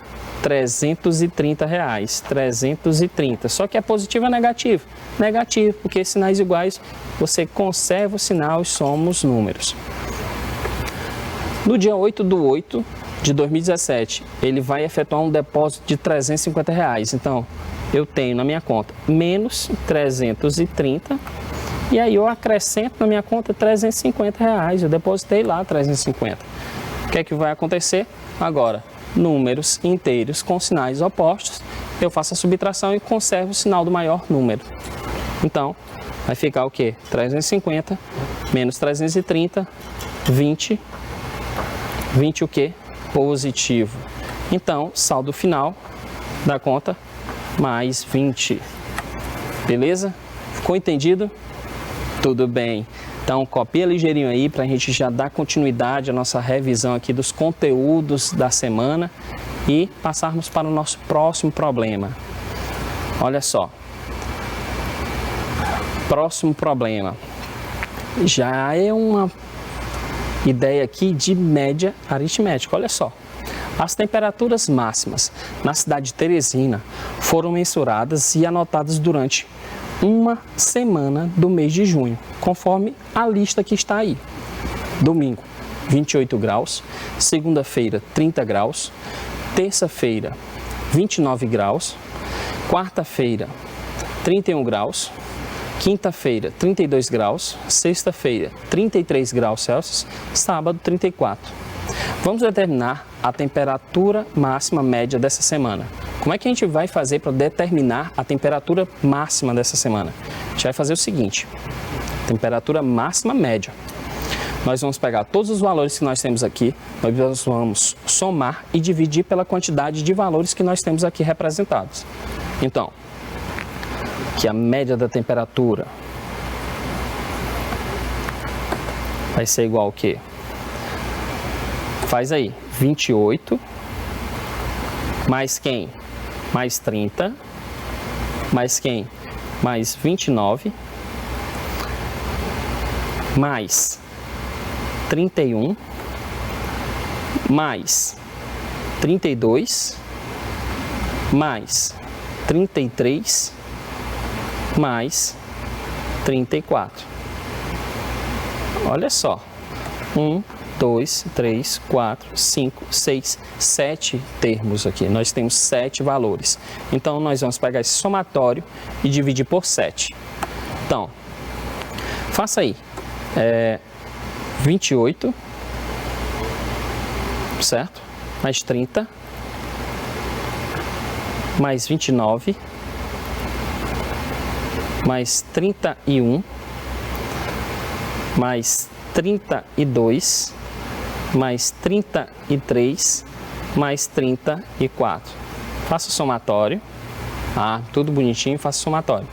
R$330. 330. Só que é positivo ou negativo? Negativo, porque sinais iguais você conserva o sinal e soma os números. No dia 8/8/2017, ele vai efetuar um depósito de R$350. Então, eu tenho na minha conta menos 330 e aí eu acrescento na minha conta R$350. Eu depositei lá 350. O que é que vai acontecer agora? Números inteiros com sinais opostos, eu faço a subtração e conservo o sinal do maior número. Então, vai ficar o quê? 350 menos 330, 20. 20 o quê? Positivo. Então, saldo final da conta, mais 20. Beleza? Ficou entendido? Tudo bem. Então, copia ligeirinho aí para a gente já dar continuidade à nossa revisão aqui dos conteúdos da semana e passarmos para o nosso próximo problema. Olha só. Próximo problema. Já é uma ideia aqui de média aritmética, olha só. As temperaturas máximas na cidade de Teresina foram mensuradas e anotadas durante uma semana do mês de junho, conforme a lista que está aí. Domingo, 28 graus, segunda-feira, 30 graus, terça-feira, 29 graus, quarta-feira, 31 graus, quinta-feira, 32 graus, sexta-feira, 33 graus Celsius, sábado, 34. Vamos determinar a temperatura máxima média dessa semana. Como é que a gente vai fazer para determinar a temperatura máxima dessa semana? A gente vai fazer o seguinte, temperatura máxima média. Nós vamos pegar todos os valores que nós temos aqui, nós vamos somar e dividir pela quantidade de valores que nós temos aqui representados. Então, que a média da temperatura vai ser igual ao quê? Faz aí, 28, mais quem? Mais 30, mais quem? Mais 29, mais 31, mais 32, mais 33, mais 34. Olha só, 1, 2, 3, 4, 5, 6, 7 termos aqui. Nós temos 7 valores. Então, nós vamos pegar esse somatório e dividir por 7. Então, faça aí. 28, certo? Mais 30, mais 29, mais 31, mais 32, mais 33, mais 34. Faça o somatório. Tudo bonitinho, faça o somatório.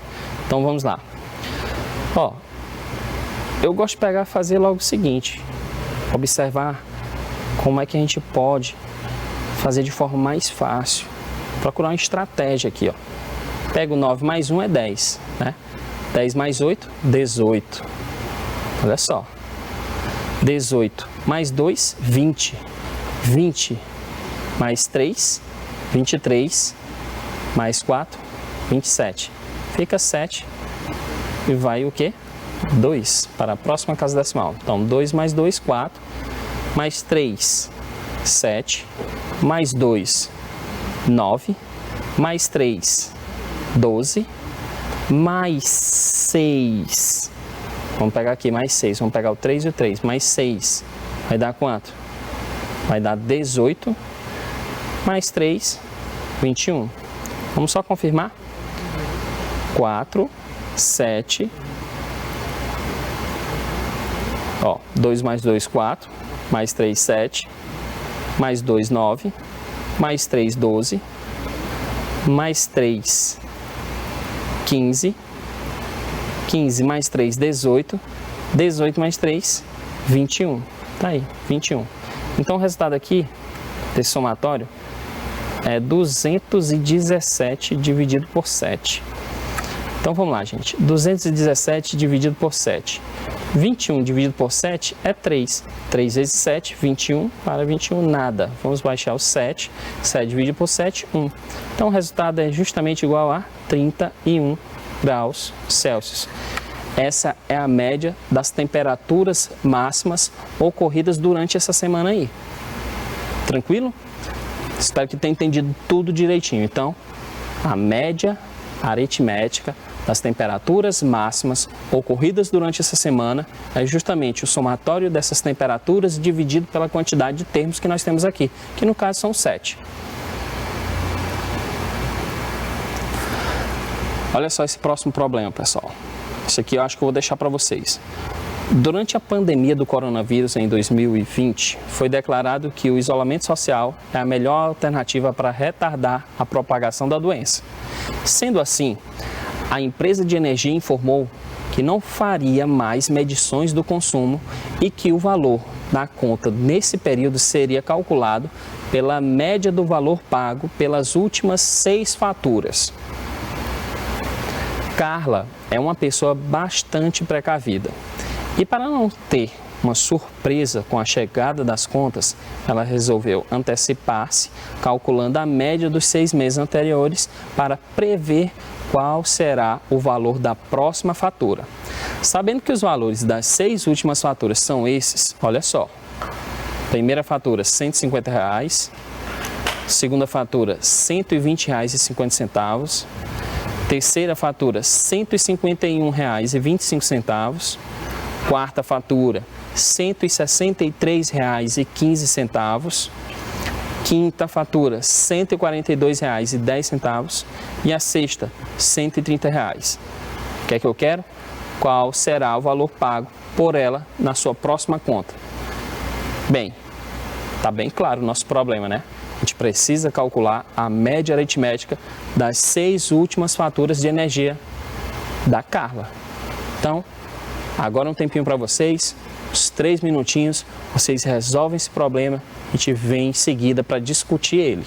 Então vamos lá. Ó, eu gosto de pegar e fazer logo o seguinte, observar como é que a gente pode fazer de forma mais fácil, procurar uma estratégia aqui, ó. Pego 9 mais 1 é 10, né? 10 mais 8, 18. Olha só. 18 mais 2, 20. 20 mais 3, 23. Mais 4, 27. Fica 7 e vai o quê? 2 para a próxima casa decimal. Então, 2 mais 2, 4. Mais 3, 7. Mais 2, 9. Mais 3, 12. Mais 6. Vamos pegar aqui mais 6. Vamos pegar o 3 e o 3. Mais 6. Vai dar quanto? Vai dar 18. Mais 3, 21. Vamos só confirmar? 4, 7. Ó, 2 mais 2, 4. Mais 3, 7. Mais 2, 9. Mais 3, 12. Mais 3, 15. 15 mais 3, 18. 18 mais 3, 21. Tá aí, 21. Então o resultado aqui desse somatório é 217 dividido por 7. Então vamos lá, gente. 217 dividido por 7. 21 dividido por 7 é 3. 3 vezes 7, 21. Para 21, nada. Vamos baixar o 7. 7 dividido por 7, 1. Então o resultado é justamente igual a 31 graus Celsius. Essa é a média das temperaturas máximas ocorridas durante essa semana aí. Tranquilo? Espero que tenha entendido tudo direitinho. Então, a média aritmética das temperaturas máximas ocorridas durante essa semana é justamente o somatório dessas temperaturas dividido pela quantidade de termos que nós temos aqui, que no caso são 7. Olha só esse próximo problema, pessoal. Isso aqui eu acho que eu vou deixar para vocês. Durante a pandemia do coronavírus em 2020, foi declarado que o isolamento social é a melhor alternativa para retardar a propagação da doença. Sendo assim, a empresa de energia informou que não faria mais medições do consumo e que o valor da conta nesse período seria calculado pela média do valor pago pelas últimas 6 faturas. Carla é uma pessoa bastante precavida e, para não ter uma surpresa com a chegada das contas, ela resolveu antecipar-se, calculando a média dos 6 meses anteriores para prever qual será o valor da próxima fatura. Sabendo que os valores das 6 últimas faturas são esses, olha só. Primeira fatura, R$ 150. Segunda fatura, R$ 120,50. Terceira fatura, R$ 151,25. Quarta fatura, R$ 163,15. Quinta fatura, R$ 142,10. E a sexta, R$ 130. O que é que eu quero? Qual será o valor pago por ela na sua próxima conta? Bem, está bem claro o nosso problema, né? A gente precisa calcular a média aritmética das 6 últimas faturas de energia da Carla. Então, agora um tempinho para vocês, uns 3 minutinhos, vocês resolvem esse problema e a gente vem em seguida para discutir ele.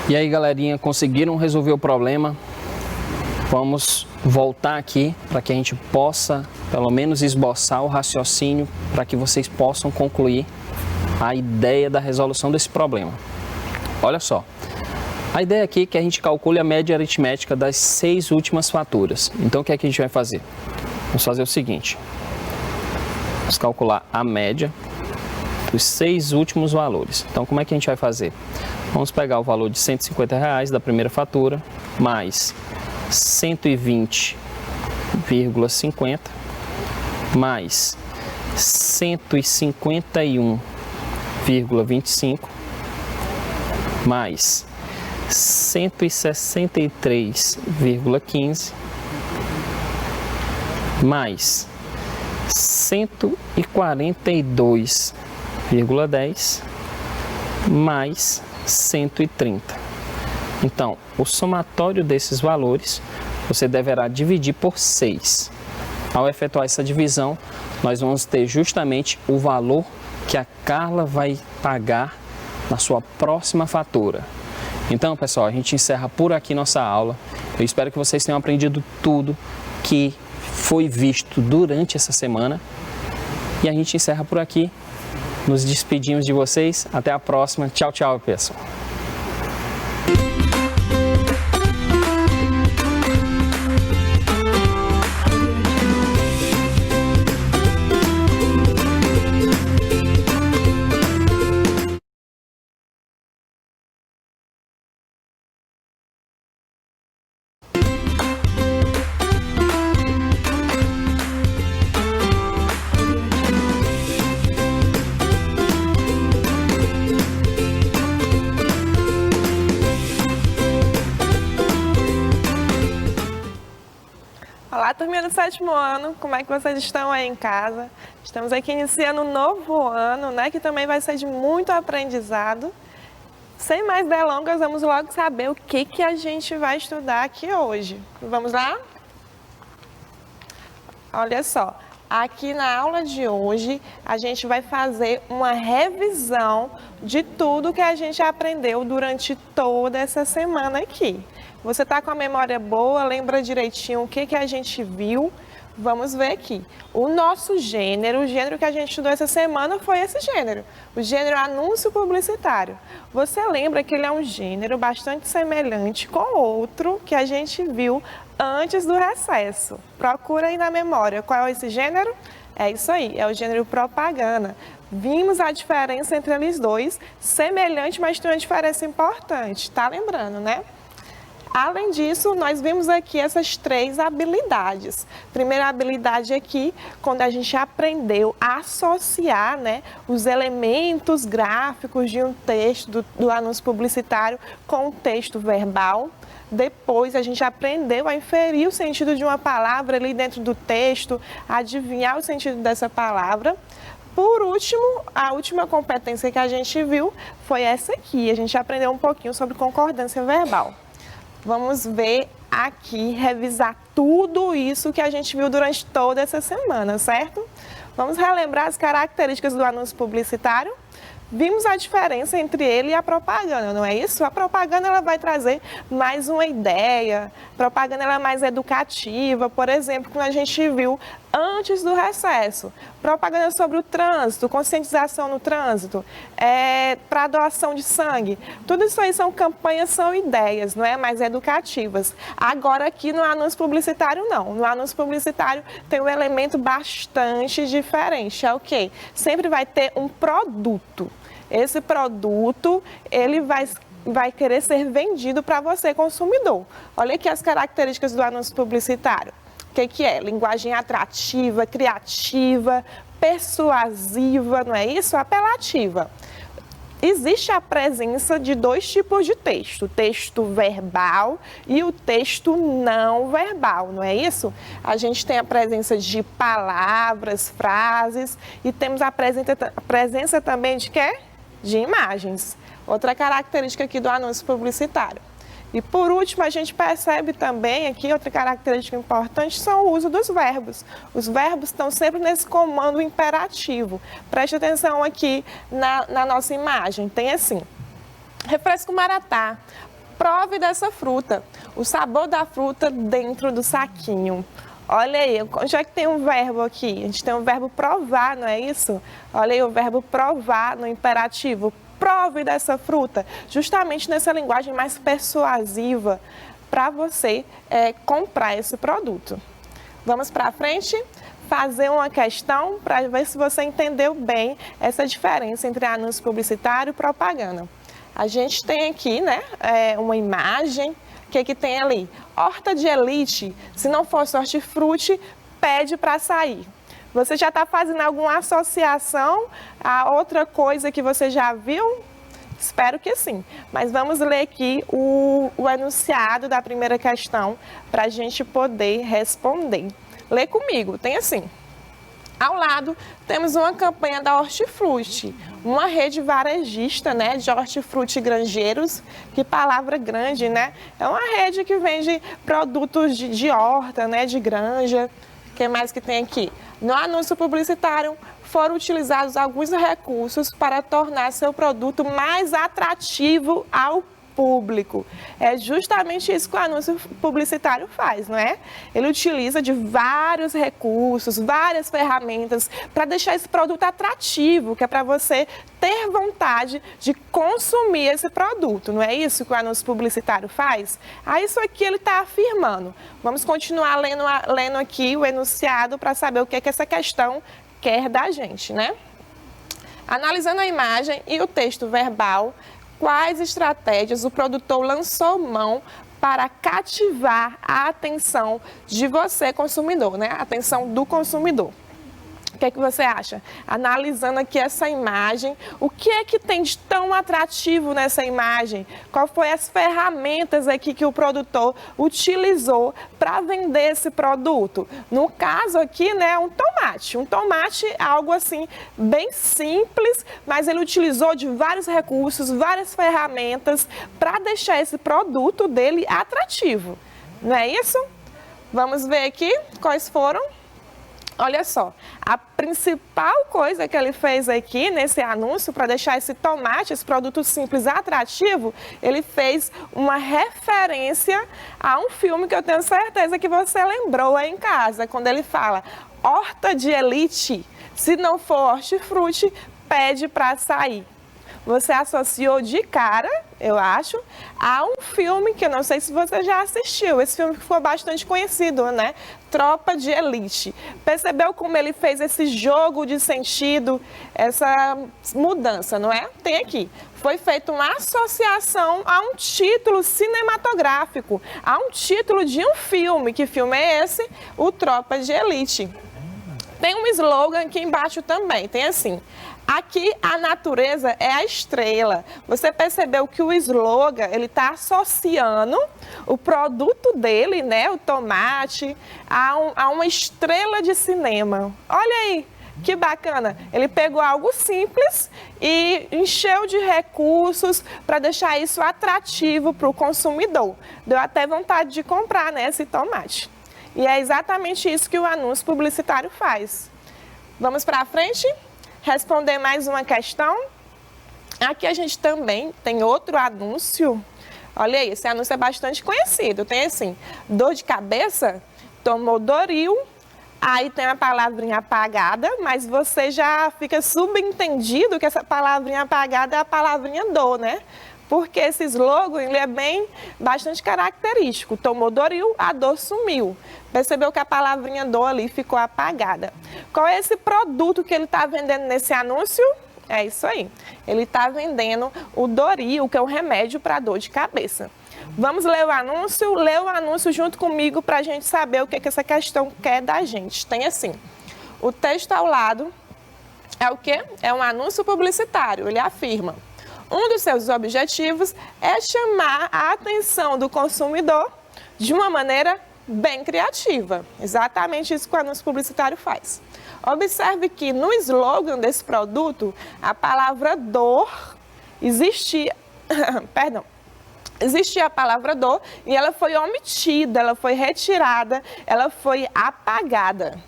E aí, galerinha, conseguiram resolver o problema? Vamos voltar aqui para que a gente possa, pelo menos, esboçar o raciocínio para que vocês possam concluir a ideia da resolução desse problema. Olha só, a ideia aqui é que a gente calcule a média aritmética das 6 últimas faturas. Então, o que é que a gente vai fazer? Vamos fazer o seguinte, vamos calcular a média dos 6 últimos valores. Então, como é que a gente vai fazer? Vamos pegar o valor de R$ 150 da primeira fatura, mais 120,50, mais 151,25, mais 163,15, mais 142,10, mais 130. Então, o somatório desses valores você deverá dividir por 6. Ao efetuar essa divisão, nós vamos ter justamente o valor que a Carla vai pagar na sua próxima fatura. Então, pessoal, a gente encerra por aqui nossa aula. Eu espero que vocês tenham aprendido tudo que foi visto durante essa semana. E a gente encerra por aqui. Nos despedimos de vocês. Até a próxima. Tchau, tchau, pessoal. Olá, turminha do 7º ano, como é que vocês estão aí em casa? Estamos aqui iniciando um novo ano, né, que também vai ser de muito aprendizado. Sem mais delongas, vamos logo saber o que a gente vai estudar aqui hoje. Vamos lá? Olha só, aqui na aula de hoje, a gente vai fazer uma revisão de tudo que a gente aprendeu durante toda essa semana aqui. Você está com a memória boa, lembra direitinho o que a gente viu? Vamos ver aqui. O nosso gênero, o gênero que a gente estudou essa semana foi esse gênero, o gênero anúncio publicitário. Você lembra que ele é um gênero bastante semelhante com outro que a gente viu antes do recesso. Procura aí na memória qual é esse gênero? É isso aí, é o gênero propaganda. Vimos a diferença entre eles dois, semelhante, mas tem uma diferença importante, tá lembrando, né? Além disso, nós vimos aqui essas 3 habilidades. Primeira habilidade aqui, quando a gente aprendeu a associar, né, os elementos gráficos de um texto do anúncio publicitário com o texto verbal. Depois, a gente aprendeu a inferir o sentido de uma palavra ali dentro do texto, adivinhar o sentido dessa palavra. Por último, a última competência que a gente viu foi essa aqui. A gente aprendeu um pouquinho sobre concordância verbal. Vamos ver aqui, revisar tudo isso que a gente viu durante toda essa semana, certo? Vamos relembrar as características do anúncio publicitário. Vimos a diferença entre ele e a propaganda, não é isso? A propaganda ela vai trazer mais uma ideia, a propaganda ela é mais educativa, por exemplo, como a gente viu antes do recesso. Propaganda sobre o trânsito, conscientização no trânsito, para doação de sangue. Tudo isso aí são campanhas, são ideias, não é? Mais educativas. Agora aqui no anúncio publicitário não. No anúncio publicitário tem um elemento bastante diferente. É o quê? Sempre vai ter um produto. Esse produto, ele vai querer ser vendido para você, consumidor. Olha aqui as características do anúncio publicitário. O que é? Linguagem atrativa, criativa, persuasiva, não é isso? Apelativa. Existe a presença de 2 tipos de texto, o texto verbal e o texto não verbal, não é isso? A gente tem a presença de palavras, frases e temos a presença também de quê? De imagens. Outra característica aqui do anúncio publicitário. E por último, a gente percebe também aqui, outra característica importante, são o uso dos verbos. Os verbos estão sempre nesse comando imperativo. Preste atenção aqui na nossa imagem. Tem assim, refresco maratá, prove dessa fruta, o sabor da fruta dentro do saquinho. Olha aí, onde é que tem um verbo aqui? A gente tem o verbo provar, não é isso? Olha aí o verbo provar no imperativo. Prove dessa fruta, justamente nessa linguagem mais persuasiva para você comprar esse produto. Vamos para frente? Fazer uma questão para ver se você entendeu bem essa diferença entre anúncio publicitário e propaganda. A gente tem aqui, né, uma imagem. O que tem ali? Horta de elite, se não fosse hortifruti, pede para sair. Você já está fazendo alguma associação a outra coisa que você já viu? Espero que sim. Mas vamos ler aqui o enunciado da primeira questão para a gente poder responder. Lê comigo, tem assim. Ao lado, temos uma campanha da Hortifruti, uma rede varejista, né, de hortifruti granjeiros. Que palavra grande, né? É uma rede que vende produtos de horta, né, de granja. O que mais que tem aqui? No anúncio publicitário, foram utilizados alguns recursos para tornar seu produto mais atrativo ao público. É justamente isso que o anúncio publicitário faz, não é? Ele utiliza de vários recursos, várias ferramentas para deixar esse produto atrativo, que é para você ter vontade de consumir esse produto. Não é isso que o anúncio publicitário faz? Isso aqui ele está afirmando. Vamos continuar lendo aqui o enunciado para saber o que essa questão quer da gente, né? Analisando a imagem e o texto verbal, quais estratégias o produtor lançou mão para cativar a atenção de você, consumidor, né? A atenção do consumidor. O que é que você acha? Analisando aqui essa imagem, o que é que tem de tão atrativo nessa imagem? Qual foi as ferramentas aqui que o produtor utilizou para vender esse produto? No caso aqui, né, um tomate. Um tomate é algo assim bem simples, mas ele utilizou de vários recursos, várias ferramentas para deixar esse produto dele atrativo. Não é isso? Vamos ver aqui quais foram. Olha só, a principal coisa que ele fez aqui nesse anúncio para deixar esse tomate, esse produto simples atrativo, ele fez uma referência a um filme que eu tenho certeza que você lembrou aí em casa, quando ele fala horta de elite, se não for hortifruti, pede para sair. Você associou de cara, eu acho, a um filme que eu não sei se você já assistiu. Esse filme ficou bastante conhecido, né? Tropa de Elite. Percebeu como ele fez esse jogo de sentido, essa mudança, não é? Tem aqui. Foi feita uma associação a um título cinematográfico, a um título de um filme. Que filme é esse? O Tropa de Elite. Tem um slogan aqui embaixo também, tem assim: aqui a natureza é a estrela. Você percebeu que o slogan, ele está associando o produto dele, né, o tomate, a uma estrela de cinema. Olha aí, que bacana. Ele pegou algo simples e encheu de recursos para deixar isso atrativo para o consumidor. Deu até vontade de comprar, né, esse tomate. E é exatamente isso que o anúncio publicitário faz. Vamos para frente? Responder mais uma questão. Aqui a gente também tem outro anúncio. Olha aí, esse anúncio é bastante conhecido. Tem assim, dor de cabeça, tomou Doril. Aí tem a palavrinha apagada, mas você já fica subentendido que essa palavrinha apagada é a palavrinha dor, né? Porque esse slogan, ele é bastante característico. Tomou Doril, a dor sumiu. Percebeu que a palavrinha dor ali ficou apagada. Qual é esse produto que ele está vendendo nesse anúncio? É isso aí. Ele está vendendo o Doril, que é um remédio para dor de cabeça. Vamos ler o anúncio? Lê o anúncio junto comigo para a gente saber o que essa questão quer da gente. Tem assim, o texto ao lado é o quê? É um anúncio publicitário, ele afirma. Um dos seus objetivos é chamar a atenção do consumidor de uma maneira bem criativa. Exatamente isso que o anúncio publicitário faz. Observe que no slogan desse produto, a palavra dor existia, existia a palavra dor e ela foi omitida, ela foi retirada, ela foi apagada.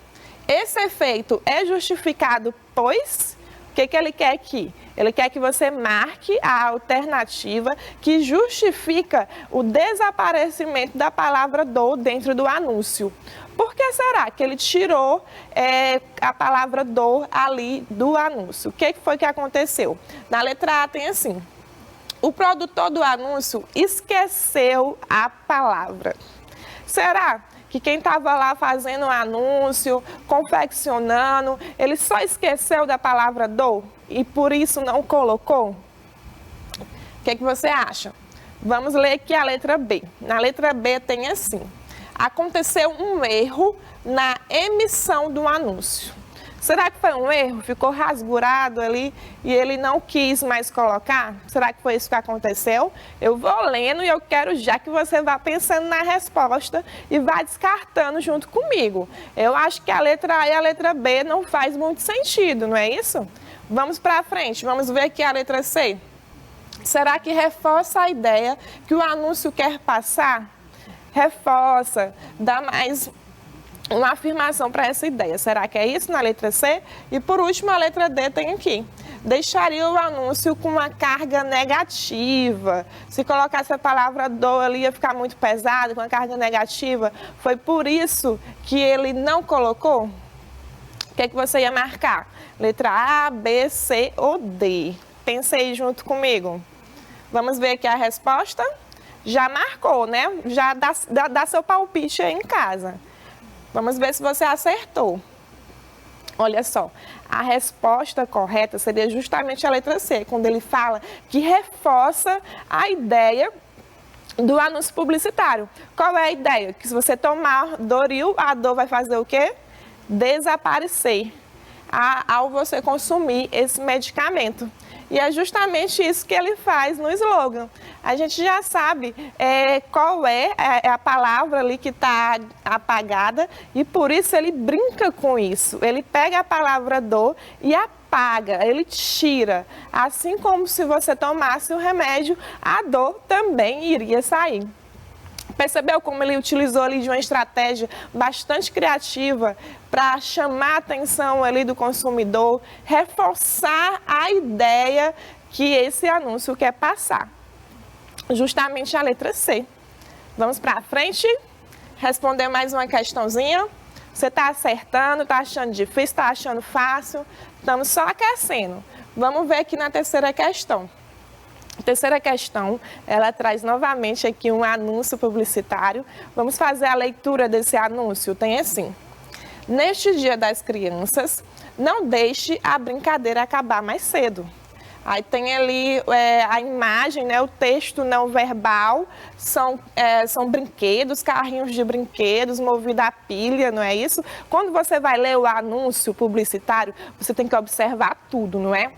Esse efeito é justificado, pois, o que ele quer aqui? Ele quer que você marque a alternativa que justifica o desaparecimento da palavra dor dentro do anúncio. Por que será que ele tirou a palavra dor ali do anúncio? O que foi que aconteceu? Na letra A tem assim: o produtor do anúncio esqueceu a palavra. Será que quem estava lá fazendo o anúncio, confeccionando, ele só esqueceu da palavra dor e por isso não colocou? O que você acha? Vamos ler aqui a letra B. Na letra B tem assim: aconteceu um erro na emissão do anúncio. Será que foi um erro? Ficou rasgurado ali e ele não quis mais colocar? Será que foi isso que aconteceu? Eu vou lendo e eu quero já que você vá pensando na resposta e vá descartando junto comigo. Eu acho que a letra A e a letra B não faz muito sentido, não é isso? Vamos para frente, vamos ver aqui a letra C. Será que reforça a ideia que o anúncio quer passar? Reforça, dá mais uma afirmação para essa ideia. Será que é isso na letra C? E por último, a letra D tem aqui: deixaria o anúncio com uma carga negativa. Se colocasse a palavra dor ali, ia ficar muito pesado, com uma carga negativa. Foi por isso que ele não colocou? O que você ia marcar? Letra A, B, C ou D? Pense aí junto comigo. Vamos ver aqui a resposta? Já marcou, né? Já dá seu palpite aí em casa. Vamos ver se você acertou. Olha só, a resposta correta seria justamente a letra C, quando ele fala que reforça a ideia do anúncio publicitário. Qual é a ideia? Que se você tomar Doril, a dor vai fazer o quê? Desaparecer. ao você consumir esse medicamento. E é justamente isso que ele faz no slogan. A gente já sabe qual é a palavra ali que está apagada e por isso ele brinca com isso. Ele pega a palavra dor e apaga, ele tira. Assim como se você tomasse o remédio, a dor também iria sair. Percebeu como ele utilizou ali de uma estratégia bastante criativa para chamar a atenção ali do consumidor, reforçar a ideia que esse anúncio quer passar. Justamente a letra C. Vamos para frente? Responder mais uma questãozinha. Você está acertando, está achando difícil, está achando fácil? Estamos só aquecendo. Vamos ver aqui na terceira questão. A terceira questão, ela traz novamente aqui um anúncio publicitário. Vamos fazer a leitura desse anúncio. Tem assim: neste Dia das Crianças, não deixe a brincadeira acabar mais cedo. Aí tem ali a imagem, né, o texto não verbal, são brinquedos, carrinhos de brinquedos movidos a pilha, não é isso? Quando você vai ler o anúncio publicitário, você tem que observar tudo, não é?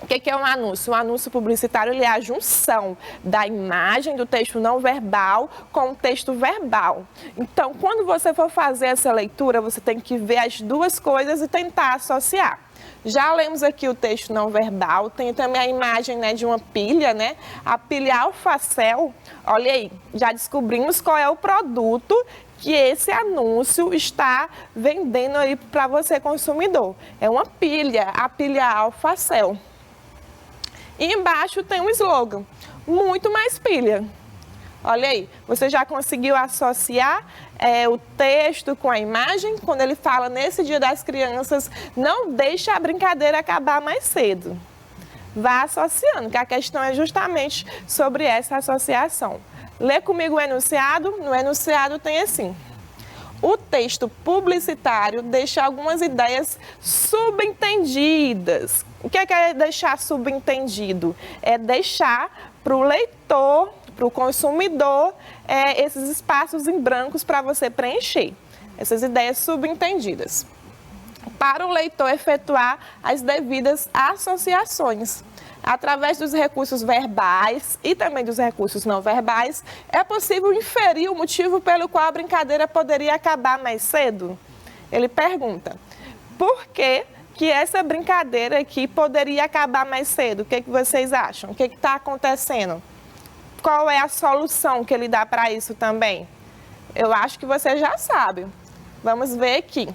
O que é um anúncio? Um anúncio publicitário ele é a junção da imagem do texto não verbal com o texto verbal. Então, quando você for fazer essa leitura, você tem que ver as duas coisas e tentar associar. Já lemos aqui o texto não verbal, tem também a imagem, né, de uma pilha, né? A pilha Alfacel. Olha aí, já descobrimos qual é o produto que esse anúncio está vendendo aí para você, consumidor. É uma pilha, a pilha Alfacel. E embaixo tem um slogan: muito mais pilha. Olha aí, você já conseguiu associar o texto com a imagem? Quando ele fala nesse Dia das Crianças, não deixe a brincadeira acabar mais cedo. Vá associando, que a questão é justamente sobre essa associação. Lê comigo o enunciado. No enunciado tem assim: o texto publicitário deixa algumas ideias subentendidas. O que é deixar subentendido? É deixar para o leitor, para o consumidor, esses espaços em brancos para você preencher. Essas ideias subentendidas. Para o leitor efetuar as devidas associações. Através dos recursos verbais e também dos recursos não verbais, é possível inferir o motivo pelo qual a brincadeira poderia acabar mais cedo? Ele pergunta: por que essa brincadeira aqui poderia acabar mais cedo? O que vocês acham? O que está acontecendo? Qual é a solução que ele dá para isso também? Eu acho que você já sabe. Vamos ver aqui.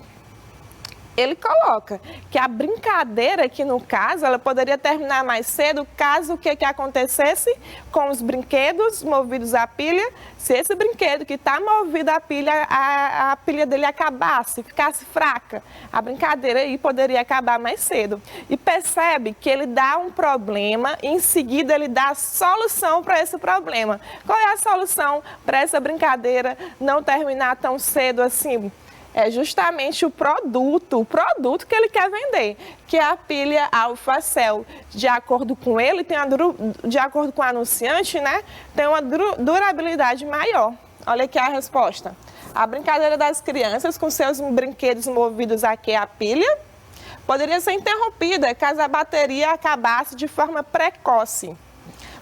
Ele coloca que a brincadeira aqui no caso, ela poderia terminar mais cedo caso o que acontecesse com os brinquedos movidos a pilha, se esse brinquedo que está movido a pilha, a pilha dele acabasse, ficasse fraca, a brincadeira aí poderia acabar mais cedo. E percebe que ele dá um problema e em seguida ele dá a solução para esse problema. Qual é a solução para essa brincadeira não terminar tão cedo assim? É justamente o produto que ele quer vender, que é a pilha Alfacel. De acordo com ele, de acordo com o anunciante, né, tem uma durabilidade maior. Olha aqui a resposta. A brincadeira das crianças com seus brinquedos movidos aqui a pilha poderia ser interrompida caso a bateria acabasse de forma precoce.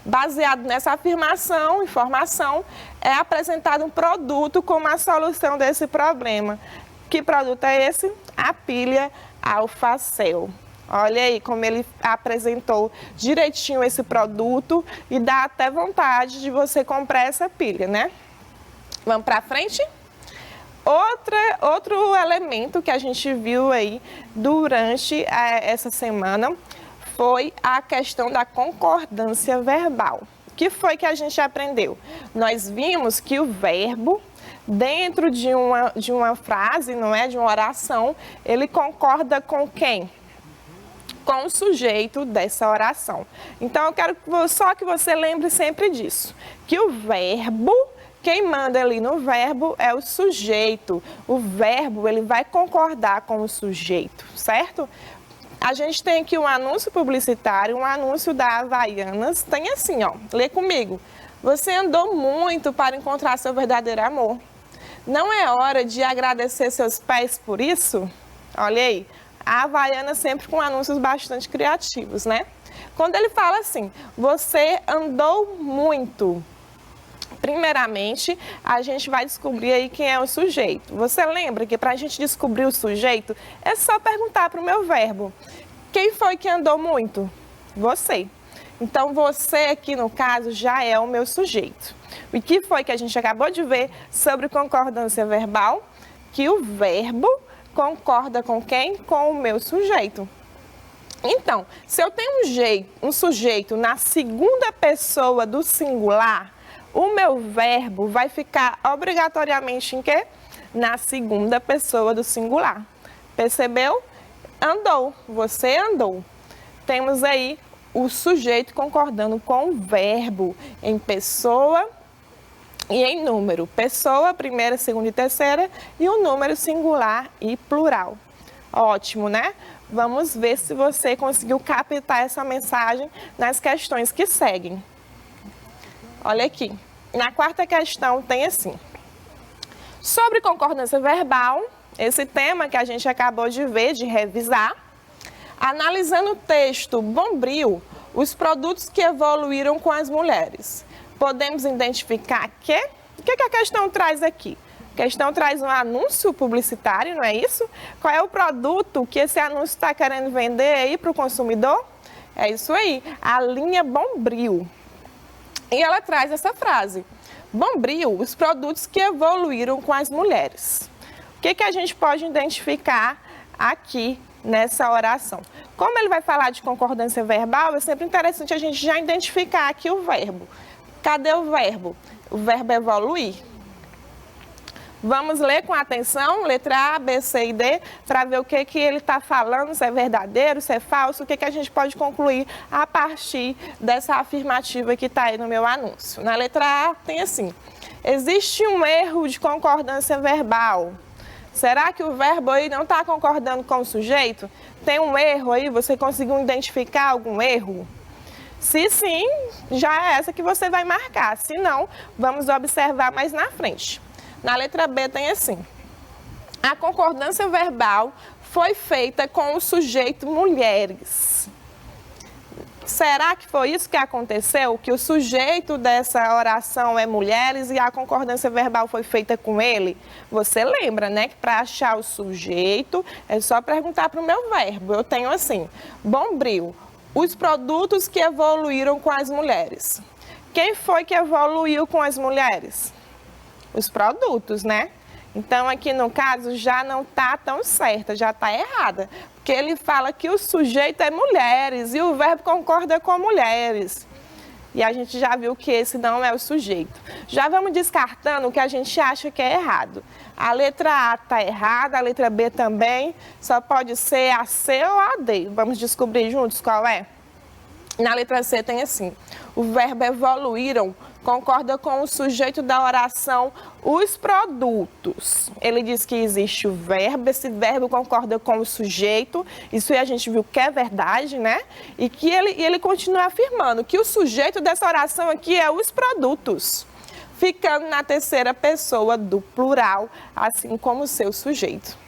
Baseado nessa informação, é apresentado um produto como a solução desse problema. Que produto é esse? A pilha Alfacel. Olha aí como ele apresentou direitinho esse produto e dá até vontade de você comprar essa pilha, né? Vamos para frente? Outro elemento que a gente viu aí durante essa semana foi a questão da concordância verbal. O que foi que a gente aprendeu? Nós vimos que o verbo, dentro de uma frase, não é, de uma oração, ele concorda com quem? Com o sujeito dessa oração. Então, eu quero só que você lembre sempre disso, que o verbo, quem manda ali no verbo é o sujeito. O verbo, ele vai concordar com o sujeito, certo? A gente tem aqui um anúncio publicitário, um anúncio da Havaianas, tem assim, ó, lê comigo. Você andou muito para encontrar seu verdadeiro amor. Não é hora de agradecer seus pés por isso? Olha aí, A Havaiana sempre com anúncios bastante criativos, né? Quando ele fala assim, você andou muito. Primeiramente, a gente vai descobrir aí quem é o sujeito. Você lembra que para a gente descobrir o sujeito, é só perguntar para o meu verbo. Quem foi que andou muito? Você. Então, você aqui, no caso, já é o meu sujeito. O que foi que a gente acabou de ver sobre concordância verbal? Que o verbo concorda com quem? Com o meu sujeito. Então, se eu tenho um sujeito na segunda pessoa do singular, o meu verbo vai ficar obrigatoriamente em quê? Na segunda pessoa do singular. Percebeu? Andou, você andou. Temos aí o sujeito concordando com o verbo em pessoa e em número. Pessoa, primeira, segunda e terceira, e o número singular e plural. Ótimo, né? Vamos ver se você conseguiu captar essa mensagem nas questões que seguem. Olha aqui, na quarta questão tem assim. Sobre concordância verbal, esse tema que a gente acabou de ver, de revisar, analisando o texto Bombril, os produtos que evoluíram com as mulheres. Podemos identificar o que a questão traz aqui? A questão traz um anúncio publicitário, não é isso? Qual é o produto que esse anúncio está querendo vender aí para o consumidor? É isso aí, a linha Bombril. E ela traz essa frase, Bombril, os produtos que evoluíram com as mulheres. O que a gente pode identificar aqui nessa oração? Como ele vai falar de concordância verbal, é sempre interessante a gente já identificar aqui o verbo. Cadê o verbo? O verbo evoluir. Vamos ler com atenção, letra A, B, C e D, para ver o que ele está falando, se é verdadeiro, se é falso, o que a gente pode concluir a partir dessa afirmativa que está aí no meu anúncio. Na letra A tem assim, existe um erro de concordância verbal. Será que o verbo aí não está concordando com o sujeito? Tem um erro aí? Você conseguiu identificar algum erro? Se sim, já é essa que você vai marcar. Se não, vamos observar mais na frente. Na letra B tem assim, a concordância verbal foi feita com o sujeito mulheres. Será que foi isso que aconteceu? Que o sujeito dessa oração é mulheres e a concordância verbal foi feita com ele? Você lembra, né? Que para achar o sujeito é só perguntar para o meu verbo. Eu tenho assim, Bombril, os produtos que evoluíram com as mulheres. Quem foi que evoluiu com as mulheres? Os produtos, né? Então, aqui no caso, já não está tão certa, já está errada. Porque ele fala que o sujeito é mulheres e o verbo concorda com mulheres. E a gente já viu que esse não é o sujeito. Já vamos descartando o que a gente acha que é errado. A letra A está errada, a letra B também. Só pode ser a C ou a D. Vamos descobrir juntos qual é? Na letra C tem assim, o verbo evoluíram concorda com o sujeito da oração os produtos. Ele diz que existe o verbo, esse verbo concorda com o sujeito, isso aí a gente viu que é verdade, né? E que ele continua afirmando que o sujeito dessa oração aqui é os produtos, ficando na terceira pessoa do plural, assim como o seu sujeito.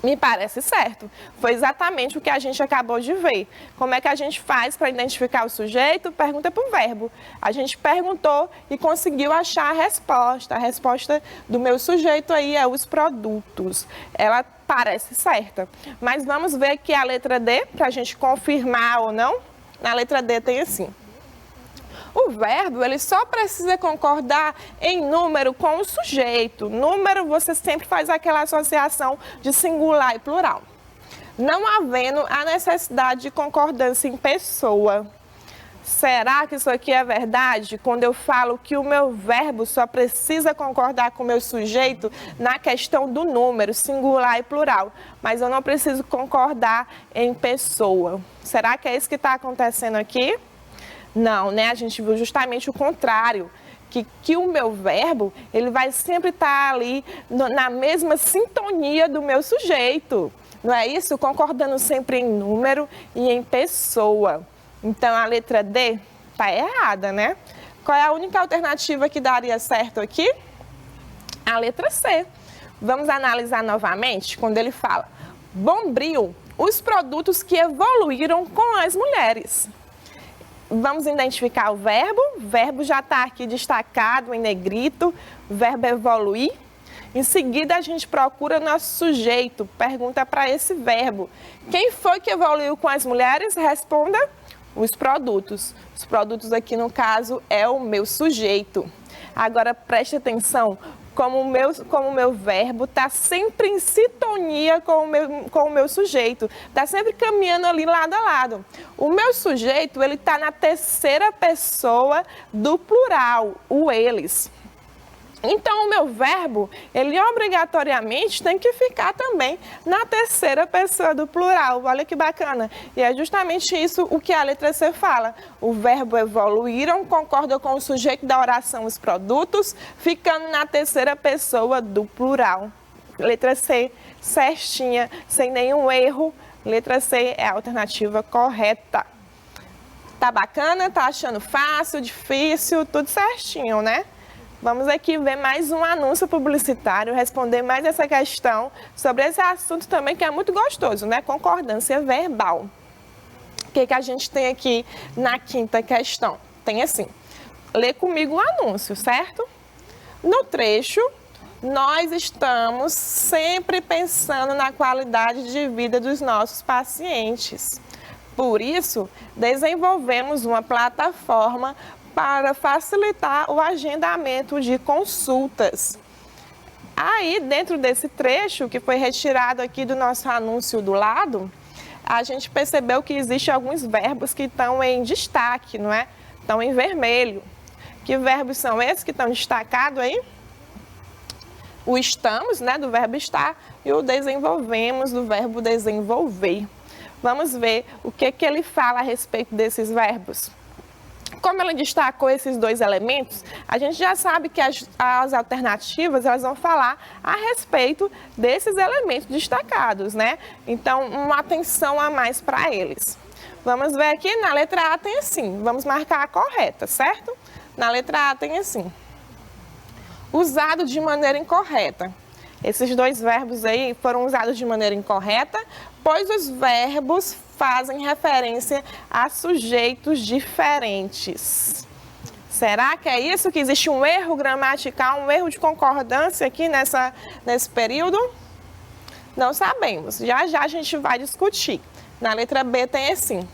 Me parece certo. Foi exatamente o que a gente acabou de ver. Como é que a gente faz para identificar o sujeito? Pergunta para o verbo. A gente perguntou e conseguiu achar a resposta. A resposta do meu sujeito aí é os produtos. Ela parece certa. Mas vamos ver aqui a letra D, para a gente confirmar ou não. Na letra D tem assim. O verbo, ele só precisa concordar em número com o sujeito. Número, você sempre faz aquela associação de singular e plural. Não havendo a necessidade de concordância em pessoa. Será que isso aqui é verdade? Quando eu falo que o meu verbo só precisa concordar com o meu sujeito na questão do número, singular e plural. Mas eu não preciso concordar em pessoa. Será que é isso que está acontecendo aqui? Não, né? A gente viu justamente o contrário, que o meu verbo, ele vai sempre estar ali na mesma sintonia do meu sujeito. Não é isso? Concordando sempre em número e em pessoa. Então, a letra D está errada, né? Qual é a única alternativa que daria certo aqui? A letra C. Vamos analisar novamente quando ele fala Bombril, os produtos que evoluíram com as mulheres. Vamos identificar o verbo já está aqui destacado em negrito, verbo evoluir. Em seguida, a gente procura nosso sujeito, pergunta para esse verbo. Quem foi que evoluiu com as mulheres? Responda os produtos. Os produtos aqui, no caso, é o meu sujeito. Agora, preste atenção, como o meu verbo está sempre em sintonia com o meu sujeito, está sempre caminhando ali lado a lado. O meu sujeito, ele está na terceira pessoa do plural, o eles. Então, o meu verbo, ele obrigatoriamente tem que ficar também na terceira pessoa do plural. Olha que bacana. E é justamente isso o que a letra C fala. O verbo evoluíram, concorda com o sujeito da oração os produtos, ficando na terceira pessoa do plural. Letra C, certinha, sem nenhum erro. Letra C é a alternativa correta. Tá bacana? Tá achando fácil, difícil? Tudo certinho, né? Vamos aqui ver mais um anúncio publicitário, responder mais essa questão sobre esse assunto também que é muito gostoso, né? Concordância verbal. O que a gente tem aqui na quinta questão? Tem assim, lê comigo o anúncio, certo? No trecho, nós estamos sempre pensando na qualidade de vida dos nossos pacientes. Por isso, desenvolvemos uma plataforma para facilitar o agendamento de consultas. Aí, dentro desse trecho, que foi retirado aqui do nosso anúncio do lado, a gente percebeu que existem alguns verbos que estão em destaque, não é? Estão em vermelho. Que verbos são esses que estão destacados aí? O estamos, né, do verbo estar, e o desenvolvemos, do verbo desenvolver. Vamos ver o que ele fala a respeito desses verbos. Como ela destacou esses dois elementos, a gente já sabe que as alternativas elas vão falar a respeito desses elementos destacados, né? Então, uma atenção a mais para eles. Vamos ver aqui, na letra A tem assim, vamos marcar a correta, certo? Na letra A tem assim, usado de maneira incorreta. Esses dois verbos aí foram usados de maneira incorreta, pois os verbos fazem referência a sujeitos diferentes. Será que é isso? Que existe um erro gramatical, um erro de concordância aqui nesse período? Não sabemos. Já a gente vai discutir. Na letra B tem assim.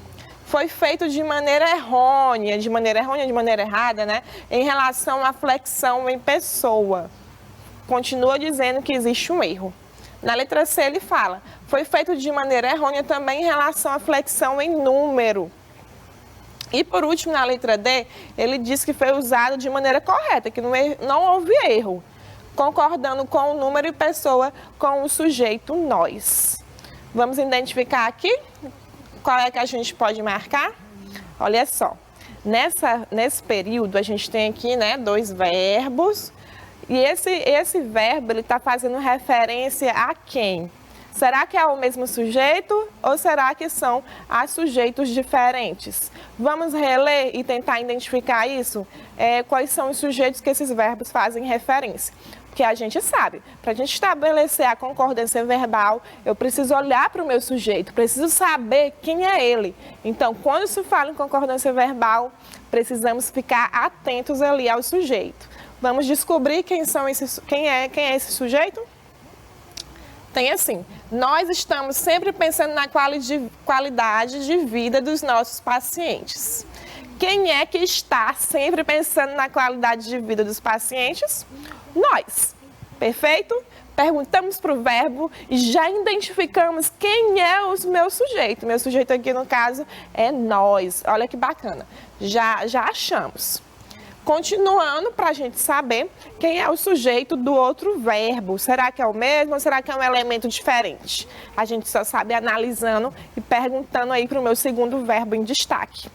Foi feito de maneira errônea, de maneira errada, né? Em relação à flexão em pessoa. Continua dizendo que existe um erro. Na letra C ele fala, foi feito de maneira errônea também em relação à flexão em número. E por último, na letra D, ele diz que foi usado de maneira correta, que não houve erro, concordando com o número e pessoa com o sujeito nós. Vamos identificar aqui qual é que a gente pode marcar? Olha só, nesse período a gente tem aqui, né, dois verbos. E esse verbo está fazendo referência a quem? Será que é o mesmo sujeito ou será que são sujeitos diferentes? Vamos reler e tentar identificar isso? Quais são os sujeitos que esses verbos fazem referência? Porque a gente sabe, para a gente estabelecer a concordância verbal, eu preciso olhar para o meu sujeito, preciso saber quem é ele. Então, quando se fala em concordância verbal, precisamos ficar atentos ali ao sujeito. Vamos descobrir quem é esse sujeito? Tem assim, nós estamos sempre pensando na qualidade de vida dos nossos pacientes. Quem é que está sempre pensando na qualidade de vida dos pacientes? Nós. Perfeito? Perguntamos para o verbo e já identificamos quem é o meu sujeito. Meu sujeito aqui, no caso, é nós. Olha que bacana. Já achamos. Continuando para a gente saber quem é o sujeito do outro verbo. Será que é o mesmo ou será que é um elemento diferente? A gente só sabe analisando e perguntando aí para o meu segundo verbo em destaque.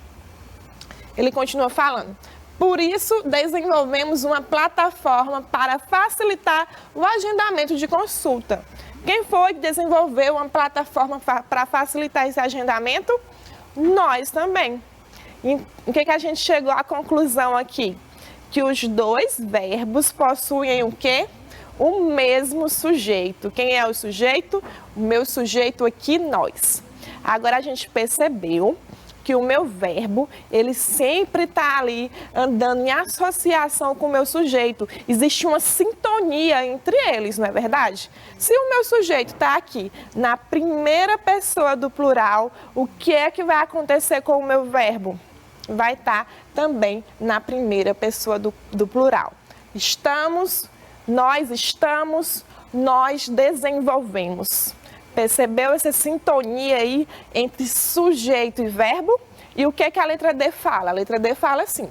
Ele continua falando. Por isso, desenvolvemos uma plataforma para facilitar o agendamento de consulta. Quem foi que desenvolveu uma plataforma para facilitar esse agendamento? Nós também. E o que a gente chegou à conclusão aqui? Que os dois verbos possuem o quê? o mesmo sujeito. Quem é o sujeito? O meu sujeito aqui, nós. Agora a gente percebeu que o meu verbo, ele sempre está ali andando em associação com o meu sujeito. Existe uma sintonia entre eles, não é verdade? Se o meu sujeito está aqui na primeira pessoa do plural, o que é que vai acontecer com o meu verbo? Vai estar também na primeira pessoa do plural. Estamos, nós desenvolvemos. Percebeu essa sintonia aí entre sujeito e verbo? E o que é que a letra D fala? A letra D fala assim: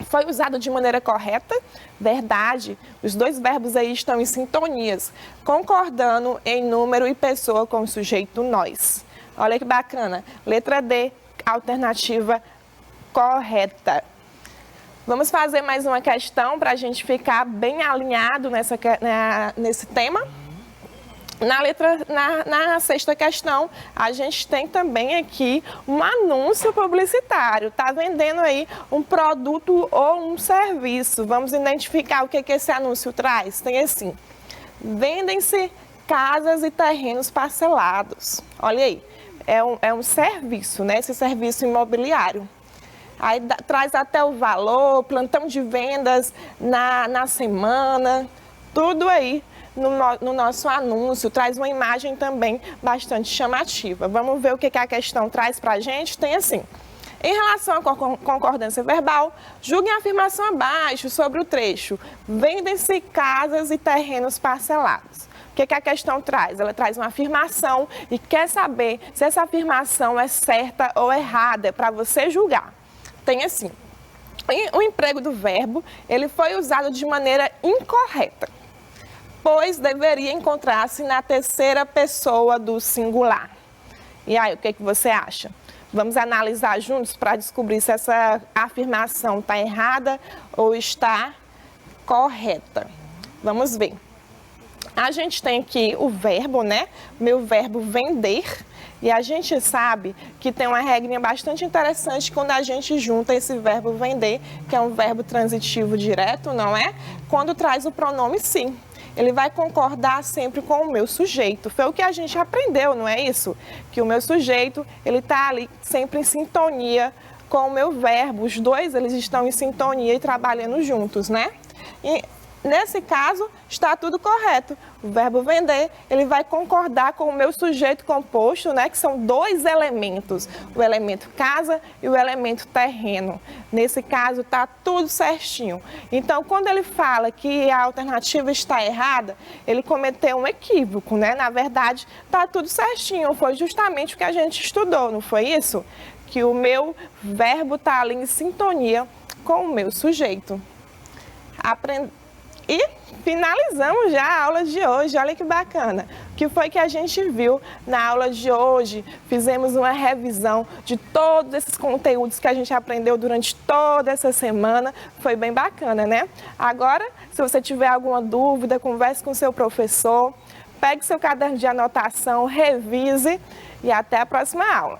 foi usado de maneira correta? Verdade. Os dois verbos aí estão em sintonias, concordando em número e pessoa com o sujeito nós. Olha que bacana. Letra D, alternativa correta. Vamos fazer mais uma questão para a gente ficar bem alinhado nesse tema. Na sexta questão, a gente tem também aqui um anúncio publicitário. Está vendendo aí um produto ou um serviço. Vamos identificar o que esse anúncio traz. Tem assim: vendem-se casas e terrenos parcelados. Olha aí, é um serviço, né? Esse serviço imobiliário. Aí traz até o valor, plantão de vendas na semana, tudo aí. No nosso anúncio, traz uma imagem também bastante chamativa. Vamos ver o que a questão traz para a gente? Tem assim: em relação à concordância verbal, julguem a afirmação abaixo sobre o trecho: vendem-se casas e terrenos parcelados. O que a questão traz? Ela traz uma afirmação e quer saber se essa afirmação é certa ou errada, para você julgar. Tem assim: o emprego do verbo, ele foi usado de maneira incorreta, pois deveria encontrar-se na terceira pessoa do singular. E aí, o que você acha? Vamos analisar juntos para descobrir se essa afirmação está errada ou está correta. Vamos ver. A gente tem aqui o verbo, né? Meu verbo vender. E a gente sabe que tem uma regrinha bastante interessante quando a gente junta esse verbo vender, que é um verbo transitivo direto, não é? Quando traz o pronome sim. Ele vai concordar sempre com o meu sujeito. Foi o que a gente aprendeu, não é isso? Que o meu sujeito, ele está ali sempre em sintonia com o meu verbo. Os dois, eles estão em sintonia e trabalhando juntos, né? E nesse caso, está tudo correto. O verbo vender, ele vai concordar com o meu sujeito composto, né? Que são dois elementos, o elemento casa e o elemento terreno. Nesse caso, está tudo certinho. Então, quando ele fala que a alternativa está errada, ele cometeu um equívoco, né? Na verdade, está tudo certinho. Foi justamente o que a gente estudou, não foi isso? Que o meu verbo está ali em sintonia com o meu sujeito. E finalizamos já a aula de hoje. Olha que bacana. O que foi que a gente viu na aula de hoje? Fizemos uma revisão de todos esses conteúdos que a gente aprendeu durante toda essa semana. Foi bem bacana, né? Agora, se você tiver alguma dúvida, converse com seu professor, pegue seu caderno de anotação, revise e até a próxima aula.